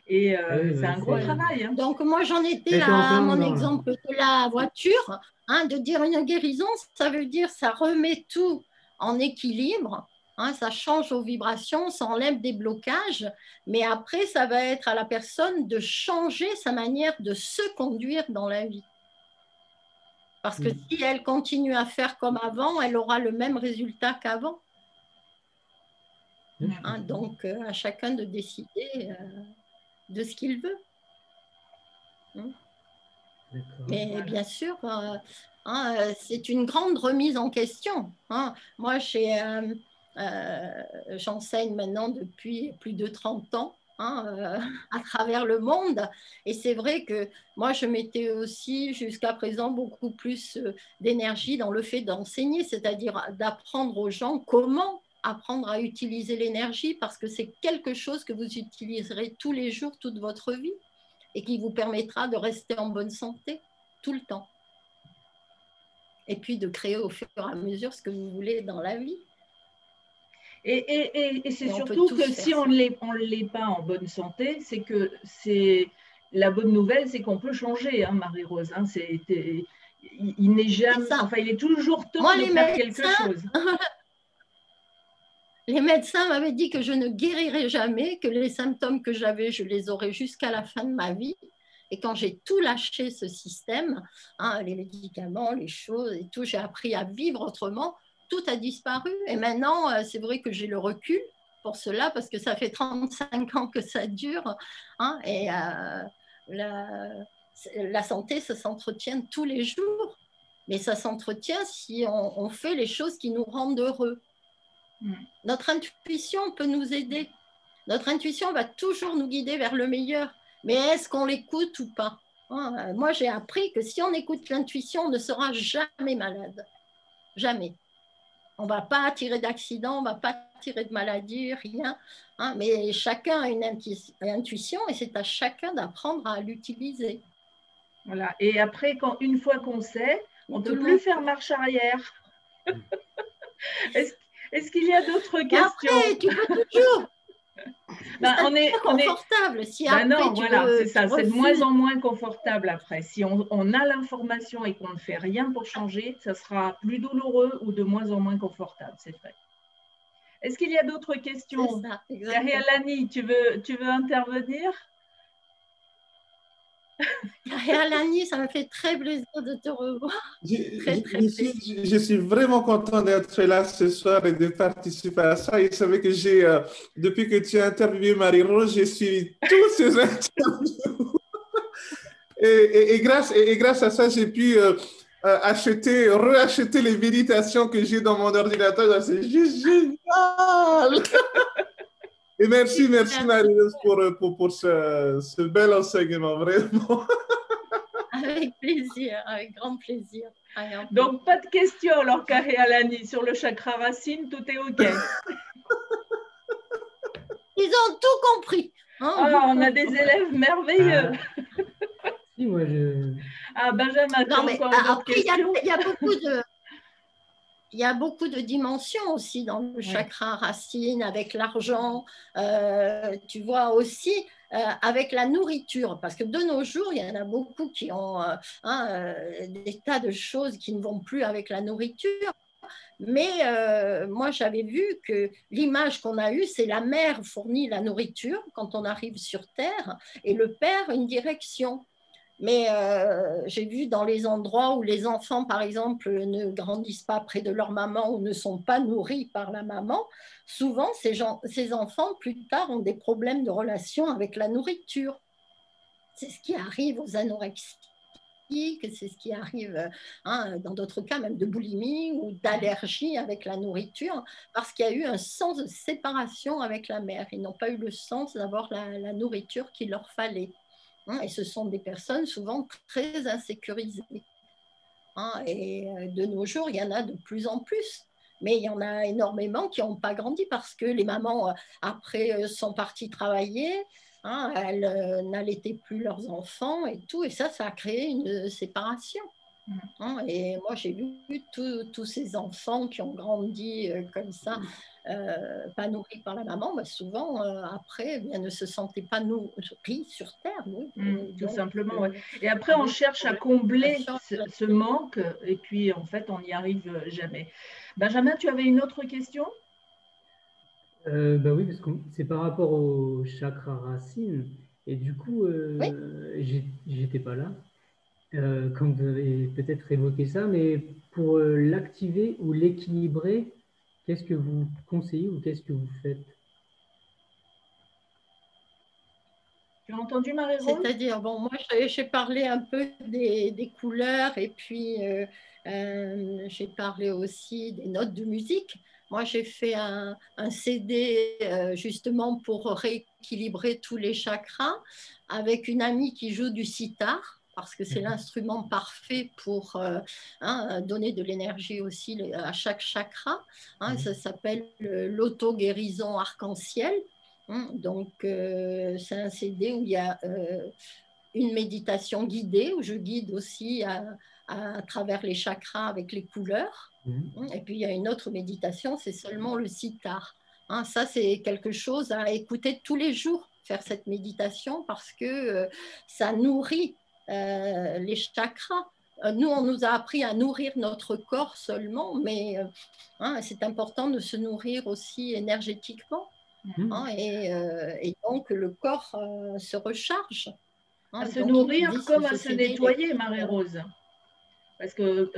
Et c'est un gros travail. Hein. Donc, moi, j'en étais à mon exemple de la voiture, hein, de dire une guérison, ça veut dire ça remet tout en équilibre. Hein, ça change aux vibrations, ça enlève des blocages, mais après, ça va être à la personne de changer sa manière de se conduire dans la vie. Parce que si elle continue à faire comme avant, elle aura le même résultat qu'avant. Hein, donc, à chacun de décider de ce qu'il veut. Mais bien sûr, c'est une grande remise en question. Hein. Moi, j'enseigne maintenant depuis plus de 30 ans à travers le monde. Et c'est vrai que moi, je mettais aussi jusqu'à présent beaucoup plus d'énergie dans le fait d'enseigner, c'est-à-dire d'apprendre aux gens comment apprendre à utiliser l'énergie, parce que c'est quelque chose que vous utiliserez tous les jours, toute votre vie, et qui vous permettra de rester en bonne santé tout le temps. et puis de créer au fur et à mesure ce que vous voulez dans la vie. Et c'est surtout que si on ne l'est pas en bonne santé, c'est que la bonne nouvelle, c'est qu'on peut changer, hein, Marie-Rose. Hein, il n'est jamais, enfin, il est toujours temps de faire quelque chose. Les médecins m'avaient dit que je ne guérirais jamais, que les symptômes que j'avais, je les aurais jusqu'à la fin de ma vie. Et quand j'ai tout lâché, ce système, hein, les médicaments, les choses et tout, j'ai appris à vivre autrement. Tout a disparu. Et maintenant, c'est vrai que j'ai le recul pour cela, parce que ça fait 35 ans que ça dure. Hein, et la santé, ça s'entretient tous les jours. Mais ça s'entretient si on fait les choses qui nous rendent heureux. Notre intuition peut nous aider. Notre intuition va toujours nous guider vers le meilleur. Mais est-ce qu'on l'écoute ou pas? Moi, j'ai appris que si on écoute l'intuition, on ne sera jamais malade. Jamais. On ne va pas attirer d'accident, on ne va pas attirer de maladie, rien. Mais chacun a une intuition et c'est à chacun d'apprendre à l'utiliser. Voilà. Et après, une fois qu'on sait, on ne peut plus faire marche arrière. Est-ce qu'il y a d'autres questions? Après, tu peux toujours. On est confortable. Si après, non, voilà, c'est ça. C'est de moins en moins confortable après. Si on a l'information et qu'on ne fait rien pour changer, ça sera plus douloureux ou de moins en moins confortable, c'est vrai. Est-ce qu'il y a d'autres questions? Yahya Lani, tu veux intervenir? Yahya Lani, ça me fait très plaisir de te revoir. Je suis vraiment content d'être là ce soir et de participer à ça. Et savez que depuis que tu as interviewé Marie-Rose, j'ai suivi tous ces interviews. Et grâce à ça, j'ai pu reacheter les méditations que j'ai dans mon ordinateur. C'est juste génial! Et merci Marie-Rose pour ce bel enseignement, vraiment. Avec plaisir, avec grand plaisir. Donc, pas de questions, alors, Yahya Lani, sur le chakra racine, tout est OK. Ils ont tout compris. On a des élèves merveilleux. Si, moi, Benjamin, tu as encore d'autres questions? Il y a beaucoup de dimensions aussi dans le chakra racine, avec l'argent, tu vois aussi avec la nourriture, parce que de nos jours, il y en a beaucoup qui ont des tas de choses qui ne vont plus avec la nourriture. Mais moi, j'avais vu que l'image qu'on a eue, c'est la mère fournit la nourriture quand on arrive sur Terre et le père une direction. Mais j'ai vu dans les endroits où les enfants, par exemple, ne grandissent pas près de leur maman ou ne sont pas nourris par la maman, souvent ces enfants, plus tard, ont des problèmes de relation avec la nourriture. C'est ce qui arrive aux anorexiques, c'est ce qui arrive dans d'autres cas même de boulimie ou d'allergie avec la nourriture, parce qu'il y a eu un sens de séparation avec la mère. Ils n'ont pas eu le sens d'avoir la nourriture qu'il leur fallait. Et ce sont des personnes souvent très insécurisées. Et de nos jours, il y en a de plus en plus. Mais il y en a énormément qui n'ont pas grandi parce que les mamans, après, sont parties travailler. Elles n'allaitaient plus leurs enfants et tout. Et ça a créé une séparation. Et moi, j'ai vu tous ces enfants qui ont grandi comme ça, pas nourris par la maman, mais souvent, après, ne se sentaient pas nourris sur Terre. Tout simplement, oui. Et après, on cherche à combler ce manque, et puis, en fait, on n'y arrive jamais. Benjamin, tu avais une autre question? Oui, parce que c'est par rapport au chakra racine, et du coup, j'étais pas là. Quand vous avez peut-être évoqué ça, mais pour l'activer ou l'équilibrer, qu'est-ce que vous conseillez ou qu'est-ce que vous faites? Tu as entendu, Marie-Rose? C'est-à-dire, moi, j'ai parlé un peu des couleurs et puis j'ai parlé aussi des notes de musique. Moi, j'ai fait un CD justement pour rééquilibrer tous les chakras avec une amie qui joue du sitar, parce que c'est l'instrument parfait pour donner de l'énergie aussi à chaque chakra. Ça s'appelle l'auto-guérison arc-en-ciel. Donc, c'est un CD où il y a une méditation guidée, où je guide aussi à travers les chakras avec les couleurs. Et puis il y a une autre méditation, c'est seulement le sitar. Ça, c'est quelque chose à écouter tous les jours, faire cette méditation, parce que ça nourrit les chakras. Nous, on nous a appris à nourrir notre corps seulement, mais c'est important de se nourrir aussi énergétiquement. Et donc, le corps se recharge. À se nourrir comme à se nettoyer, Marie-Rose. Parce que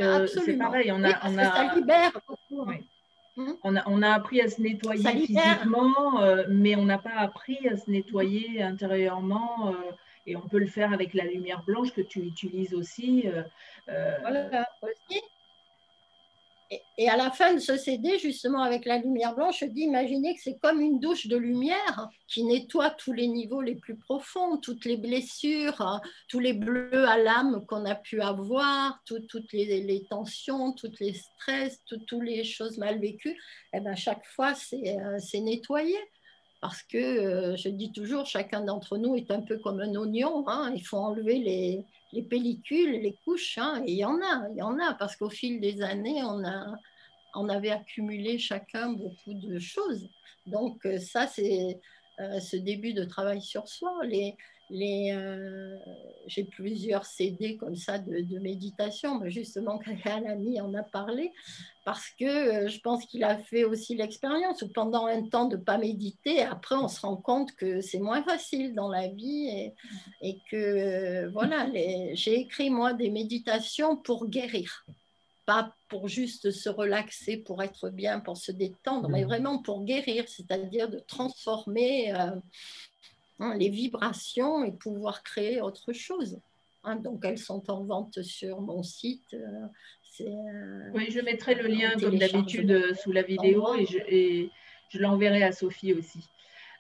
c'est pareil, ça libère beaucoup. Oui. On a appris à se nettoyer physiquement, mais on n'a pas appris à se nettoyer intérieurement. Et on peut le faire avec la lumière blanche que tu utilises aussi. Voilà, aussi. Et à la fin de ce CD, justement, avec la lumière blanche, je dis, imaginez que c'est comme une douche de lumière qui nettoie tous les niveaux les plus profonds, toutes les blessures, tous les bleus à l'âme qu'on a pu avoir, toutes les tensions, tous les stress, toutes les choses mal vécues. Et bien, chaque fois, c'est nettoyé. Parce que, je dis toujours, chacun d'entre nous est un peu comme un oignon. Il faut enlever les pellicules, les couches. Et il y en a, parce qu'au fil des années, on avait accumulé chacun beaucoup de choses. Donc, ça, c'est ce début de travail sur soi. J'ai plusieurs CD comme ça de méditation, mais justement, Alani en a parlé, parce que je pense qu'il a fait aussi l'expérience où pendant un temps de ne pas méditer, après on se rend compte que c'est moins facile dans la vie et que voilà, j'ai écrit moi des méditations pour guérir, pas pour juste se relaxer, pour être bien, pour se détendre, mais vraiment pour guérir, c'est-à-dire de transformer les vibrations et pouvoir créer autre chose. Donc elles sont en vente sur mon site. Oui, je mettrai le lien comme d'habitude sous la vidéo et je l'enverrai à Sophie aussi.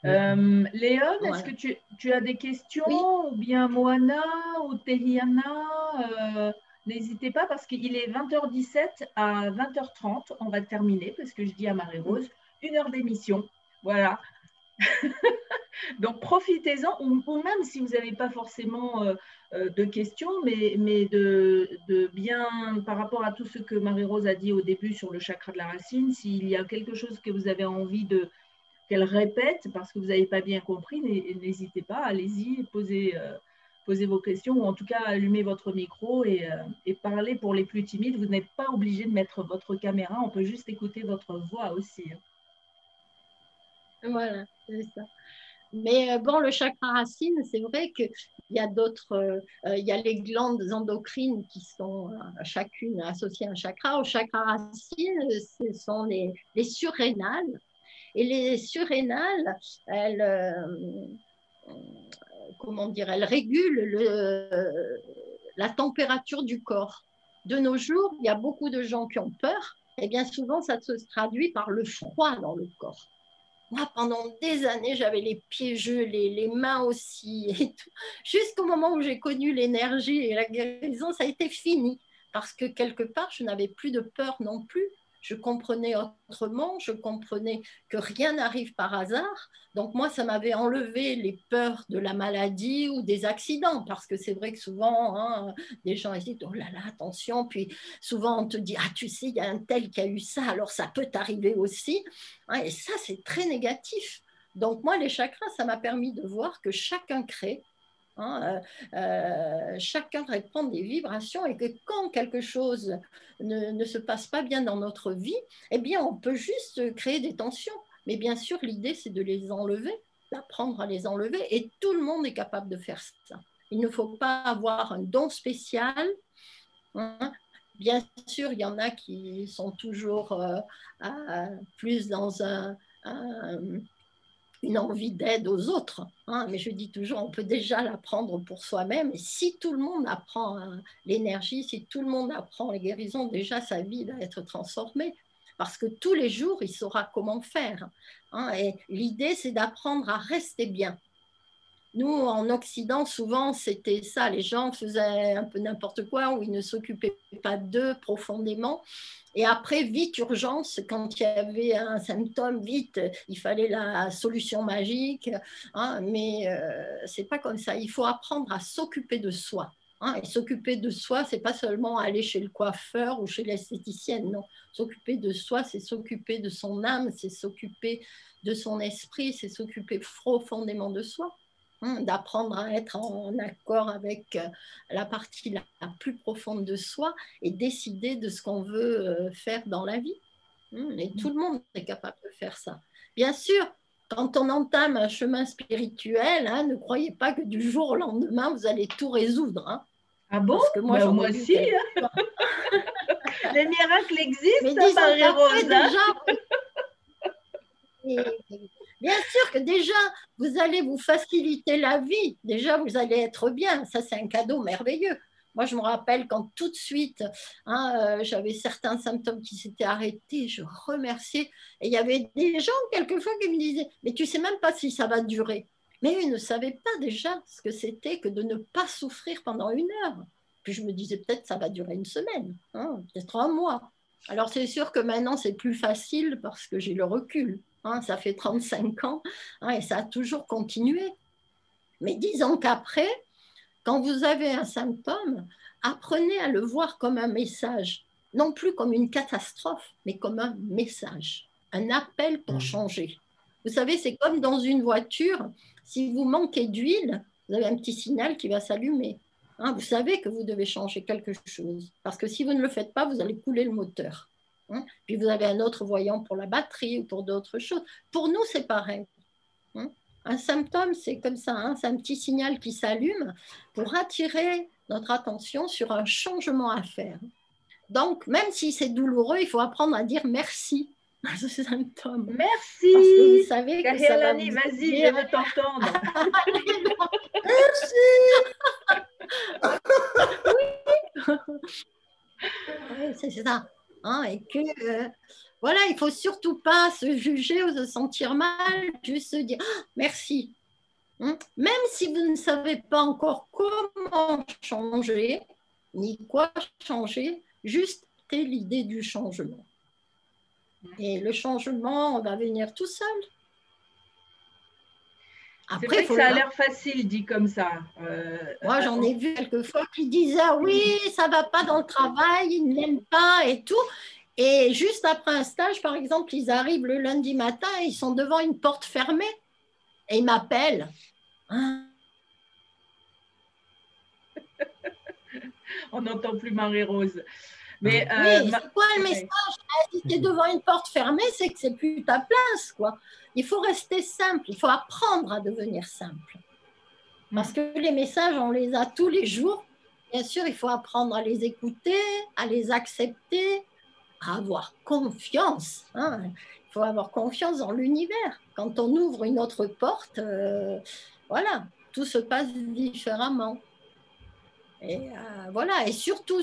Léon, est-ce que tu as des questions, ou bien Moana ou Tehiana, n'hésitez pas parce qu'il est 20h17 à 20h30, on va terminer parce que je dis à Marie-Rose, 1 heure d'émission, voilà. Donc profitez-en, ou même si vous n'avez pas forcément de questions, mais de bien, par rapport à tout ce que Marie-Rose a dit au début sur le chakra de la racine, s'il y a quelque chose que vous avez envie qu'elle répète parce que vous n'avez pas bien compris, n'hésitez pas, allez-y, posez vos questions, ou en tout cas allumez votre micro et parlez pour les plus timides. Vous n'êtes pas obligé de mettre votre caméra, on peut juste écouter votre voix aussi. Voilà, c'est ça. Mais bon, le chakra racine, c'est vrai qu'il y a d'autres, il y a les glandes endocrines qui sont chacune associées à un chakra. Au chakra racine, ce sont les surrénales. Et les surrénales, comment dire, elles régulent la température du corps. De nos jours, il y a beaucoup de gens qui ont peur, et bien souvent, ça se traduit par le froid dans le corps. Moi, pendant des années, j'avais les pieds gelés, les mains aussi, et tout. Jusqu'au moment où j'ai connu l'énergie et la guérison, ça a été fini. Parce que quelque part, je n'avais plus de peur non plus. Je comprenais autrement, je comprenais que rien n'arrive par hasard. Donc moi, ça m'avait enlevé les peurs de la maladie ou des accidents. Parce que c'est vrai que souvent, des gens disent « Oh là là, attention !» Puis souvent, on te dit « Ah, tu sais, il y a un tel qui a eu ça, alors ça peut t'arriver aussi. » Et ça, c'est très négatif. Donc moi, les chakras, ça m'a permis de voir que chacun crée, chacun répond des vibrations et que quand quelque chose ne se passe pas bien dans notre vie, eh bien, on peut juste créer des tensions. Mais bien sûr, l'idée, c'est de les enlever, d'apprendre à les enlever, et tout le monde est capable de faire ça. Il ne faut pas avoir un don spécial. Bien sûr, il y en a qui sont toujours plus dans une envie d'aide aux autres. Mais je dis toujours, on peut déjà l'apprendre pour soi-même. Et si tout le monde apprend l'énergie, si tout le monde apprend les guérisons, déjà sa vie va être transformée. Parce que tous les jours, il saura comment faire. Et l'idée, c'est d'apprendre à rester bien. Nous, en Occident, souvent, c'était ça. Les gens faisaient un peu n'importe quoi ou ils ne s'occupaient pas d'eux profondément. Et après, vite, urgence, quand il y avait un symptôme, vite, il fallait la solution magique. Mais ce n'est pas comme ça. Il faut apprendre à s'occuper de soi. Hein, et s'occuper de soi, c'est pas seulement aller chez le coiffeur ou chez l'esthéticienne, non. S'occuper de soi, c'est s'occuper de son âme, c'est s'occuper de son esprit, c'est s'occuper profondément de soi. Hein, d'apprendre à être en accord avec la partie la plus profonde de soi et décider de ce qu'on veut faire dans la vie. Et tout le monde est capable de faire ça. Bien sûr, quand on entame un chemin spirituel, hein, ne croyez pas que du jour au lendemain, vous allez tout résoudre. Hein. Ah bon? Parce que moi, bah, moi si. Hein. Les miracles existent, Marie-Rose. Bien sûr que déjà, vous allez vous faciliter la vie. Déjà, vous allez être bien. Ça, c'est un cadeau merveilleux. Moi, je me rappelle quand tout de suite, hein, j'avais certains symptômes qui s'étaient arrêtés, je remerciais. Et il y avait des gens, quelquefois, qui me disaient « Mais tu ne sais même pas si ça va durer. » Mais ils ne savaient pas déjà ce que c'était que de ne pas souffrir pendant 1 heure. Puis je me disais peut-être ça va durer 1 semaine, hein, peut-être 1 mois. Alors c'est sûr que maintenant, c'est plus facile parce que j'ai le recul. Hein, ça fait 35 ans hein, et ça a toujours continué. Mais disons qu'après, quand vous avez un symptôme, apprenez à le voir comme un message, non plus comme une catastrophe, mais comme un message, un appel pour changer. Vous savez, c'est comme dans une voiture, si vous manquez d'huile, vous avez un petit signal qui va s'allumer. Hein, vous savez que vous devez changer quelque chose, parce que si vous ne le faites pas, vous allez couler le moteur. Hein, puis vous avez un autre voyant pour la batterie ou pour d'autres choses. Pour nous, c'est pareil. Hein. Un symptôme, c'est comme ça, hein, c'est un petit signal qui s'allume pour attirer notre attention sur un changement à faire. Donc, même si c'est douloureux, il faut apprendre à dire merci à ce symptôme. Merci. Parce que vous savez que ça va vas-y, je veux t'entendre. Oui, c'est ça. Hein, et que voilà, il ne faut surtout pas se juger ou se sentir mal, juste se dire merci. Hein? Même si vous ne savez pas encore comment changer, ni quoi changer, juste l'idée du changement. Et le changement va venir tout seul. C'est vrai que ça a l'air facile dit comme ça. Moi, j'en ai vu quelquefois qui disaient « Oui, ça ne va pas dans le travail, ils ne l'aiment pas et tout ». Et juste après un stage, par exemple, ils arrivent le lundi matin et ils sont devant une porte fermée et ils m'appellent. On n'entend plus Marie-Rose. Mais, oui, c'est quoi le message? Si tu es devant une porte fermée, c'est que c'est plus ta place, quoi. Il faut rester simple, il faut apprendre à devenir simple. Parce que les messages, on les a tous les jours. Bien sûr, il faut apprendre à les écouter, à les accepter, à avoir confiance. Hein. Il faut avoir confiance dans l'univers. Quand on ouvre une autre porte, voilà, tout se passe différemment. Et voilà, et surtout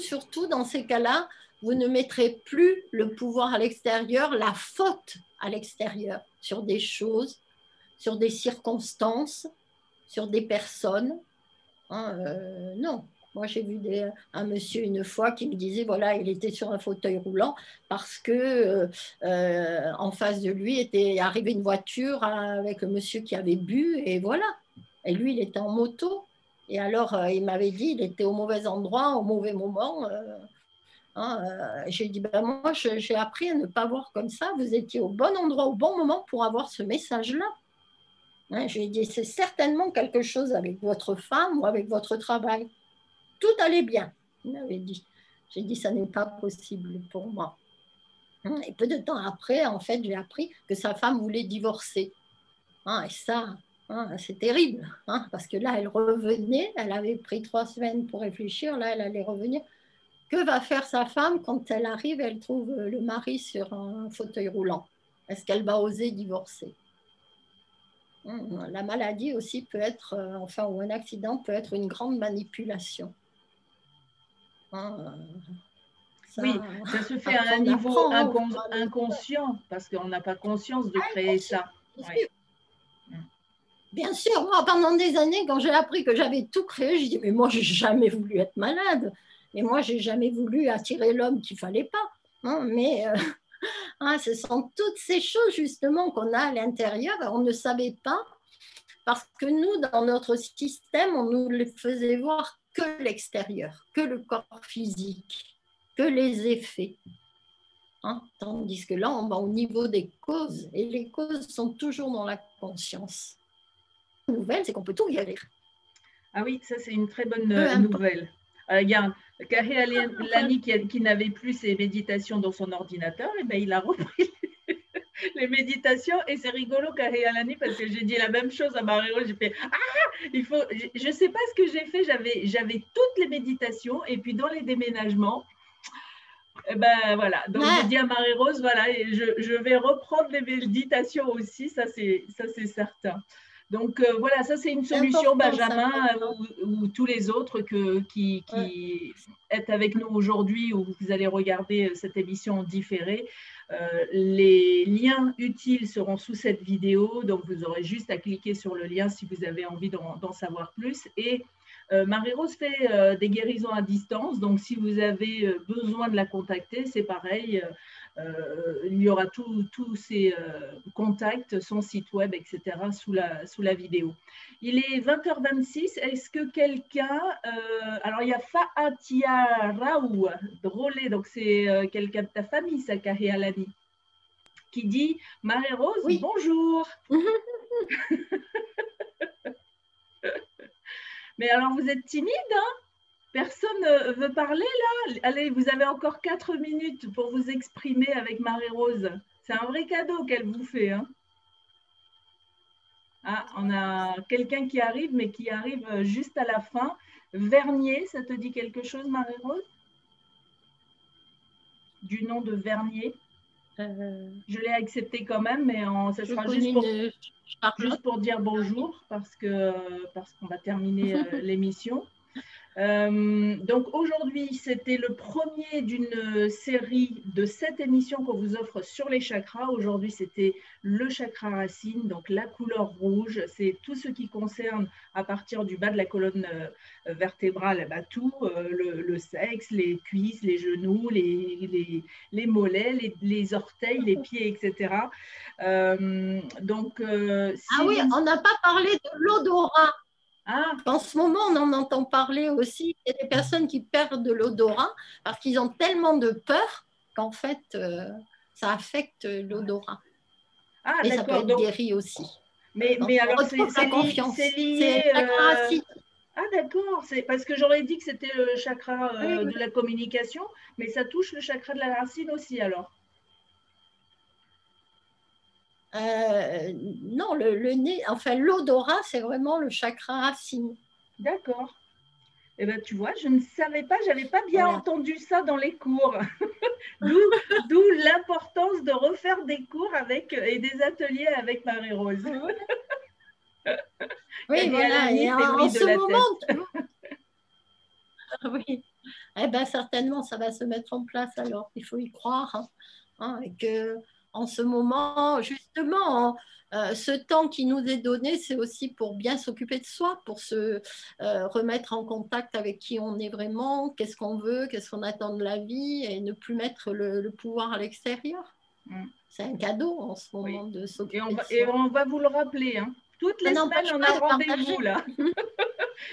dans ces cas-là, vous ne mettrez plus le pouvoir à l'extérieur, la faute à l'extérieur, sur des choses, sur des circonstances, sur des personnes. Hein, non. Moi, j'ai vu un monsieur une fois qui me disait, voilà, il était sur un fauteuil roulant parce que en face de lui était arrivée une voiture avec le monsieur qui avait bu, et voilà. Et lui, il était en moto. Et alors, il m'avait dit, il était au mauvais endroit, au mauvais moment. J'ai dit, ben moi, j'ai appris à ne pas voir comme ça. Vous étiez au bon endroit, au bon moment pour avoir ce message-là. Hein, j'ai dit, c'est certainement quelque chose avec votre femme ou avec votre travail. Tout allait bien, il m'avait dit. J'ai dit, ça n'est pas possible pour moi. Et peu de temps après, en fait, j'ai appris que sa femme voulait divorcer. Et ça... c'est terrible, parce que là, elle revenait, elle avait pris 3 semaines pour réfléchir, là, elle allait revenir. Que va faire sa femme quand elle arrive, elle trouve le mari sur un fauteuil roulant? Est-ce qu'elle va oser divorcer? La maladie aussi peut être, ou un accident peut être une grande manipulation. Oui, ça se fait à un niveau inconscient, parce qu'on n'a pas conscience de créer ça. Ouais. Bien sûr, moi, pendant des années, quand j'ai appris que j'avais tout créé, je dis, mais moi, j'ai jamais voulu être malade. Mais moi, j'ai jamais voulu attirer l'homme qu'il fallait pas. Mais ce sont toutes ces choses, justement, qu'on a à l'intérieur. On ne savait pas, parce que nous, dans notre système, on nous les faisait voir que l'extérieur, que le corps physique, que les effets. Hein, tandis que là, on va au niveau des causes, et les causes sont toujours dans la conscience. La nouvelle, c'est qu'on peut tout guérir. Ah oui, ça c'est une très bonne Peu importe. nouvelle. Regarde, Kahi Alani qui n'avait plus ses méditations dans son ordinateur, et ben, il a repris les méditations et c'est rigolo Kahi Alani parce que j'ai dit la même chose à Marie-Rose, j'ai fait je ne sais pas ce que j'ai fait, j'avais toutes les méditations et puis dans les déménagements, eh ben voilà, donc j'ai dit à Marie-Rose, voilà, et je vais reprendre les méditations aussi, ça c'est certain. Donc voilà, ça c'est une solution, Benjamin, ou tous les autres qui êtes avec nous aujourd'hui ou vous allez regarder cette émission en différé. Les liens utiles seront sous cette vidéo, donc vous aurez juste à cliquer sur le lien si vous avez envie d'en savoir plus. Et Marie-Rose fait des guérisons à distance, donc si vous avez besoin de la contacter, c'est pareil. Il y aura tous ses contacts, son site web, etc. sous la vidéo. Il est 20h26. Est-ce que quelqu'un... alors, il y a Faatia Raou, drôlé, donc c'est quelqu'un de ta famille, ça, Kahi Alani, qui dit « Marie-Rose, oui. Bonjour !» Mais alors, vous êtes timide, hein? Personne ne veut parler là? Allez, vous avez encore 4 minutes pour vous exprimer avec Marie-Rose. C'est un vrai cadeau qu'elle vous fait. Hein? Ah, on a quelqu'un qui arrive, mais qui arrive juste à la fin. Vernier, ça te dit quelque chose, Marie-Rose? Du nom de Vernier? Je l'ai accepté quand même, mais ça sera juste pour dire bonjour, parce qu'on va terminer l'émission. Donc aujourd'hui, c'était le premier d'une série de 7 émissions qu'on vous offre sur les chakras. Aujourd'hui, c'était le chakra racine, donc la couleur rouge. C'est tout ce qui concerne à partir du bas de la colonne vertébrale, bah, tout, le sexe, les cuisses, les genoux, les mollets, les orteils, les pieds, etc. Donc, ah oui, on n'a pas parlé de l'odorat. Ah. En ce moment, on en entend parler aussi. Il y a des personnes qui perdent de l'odorat parce qu'ils ont tellement de peur qu'en fait, ça affecte l'odorat. Ah, et ça peut être guéri aussi. Mais alors, c'est lié. Ah, d'accord. C'est parce que j'aurais dit que c'était le chakra de la communication, mais ça touche le chakra de la racine aussi, alors. Non, le nez, enfin l'odorat, c'est vraiment le chakra racine. D'accord. Eh bien, tu vois, je ne savais pas, je n'avais pas bien entendu ça dans les cours. D'où l'importance de refaire des cours et des ateliers avec Marie-Rose. Oui, voilà. Et en ce moment, oui. Eh bien, certainement, ça va se mettre en place alors. Il faut y croire. Et que en ce moment, justement, ce temps qui nous est donné, c'est aussi pour bien s'occuper de soi, pour se remettre en contact avec qui on est vraiment, qu'est-ce qu'on veut, qu'est-ce qu'on attend de la vie, et ne plus mettre le pouvoir à l'extérieur. C'est un cadeau en ce moment de s'occuper de soi. Et on va vous le rappeler. Hein. Toutes les semaines, on a rendez-vous là.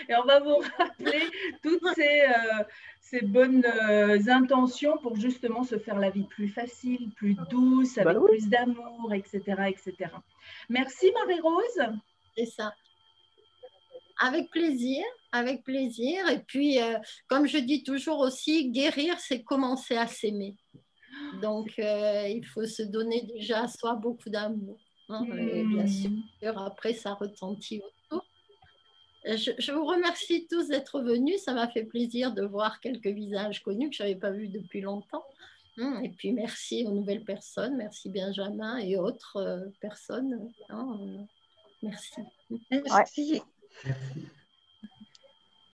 Et on va vous rappeler toutes ces bonnes intentions pour justement se faire la vie plus facile, plus douce, avec plus d'amour, etc., etc. Merci Marie-Rose. C'est ça. Avec plaisir, avec plaisir. Et puis, comme je dis toujours aussi, guérir, c'est commencer à s'aimer. Donc, il faut se donner déjà à soi beaucoup d'amour. Hein, et bien sûr, après, ça retentit autour. Je vous remercie tous d'être venus. Ça m'a fait plaisir de voir quelques visages connus que je n'avais pas vus depuis longtemps. Et puis, merci aux nouvelles personnes. Merci Benjamin et autres personnes. Merci. Merci.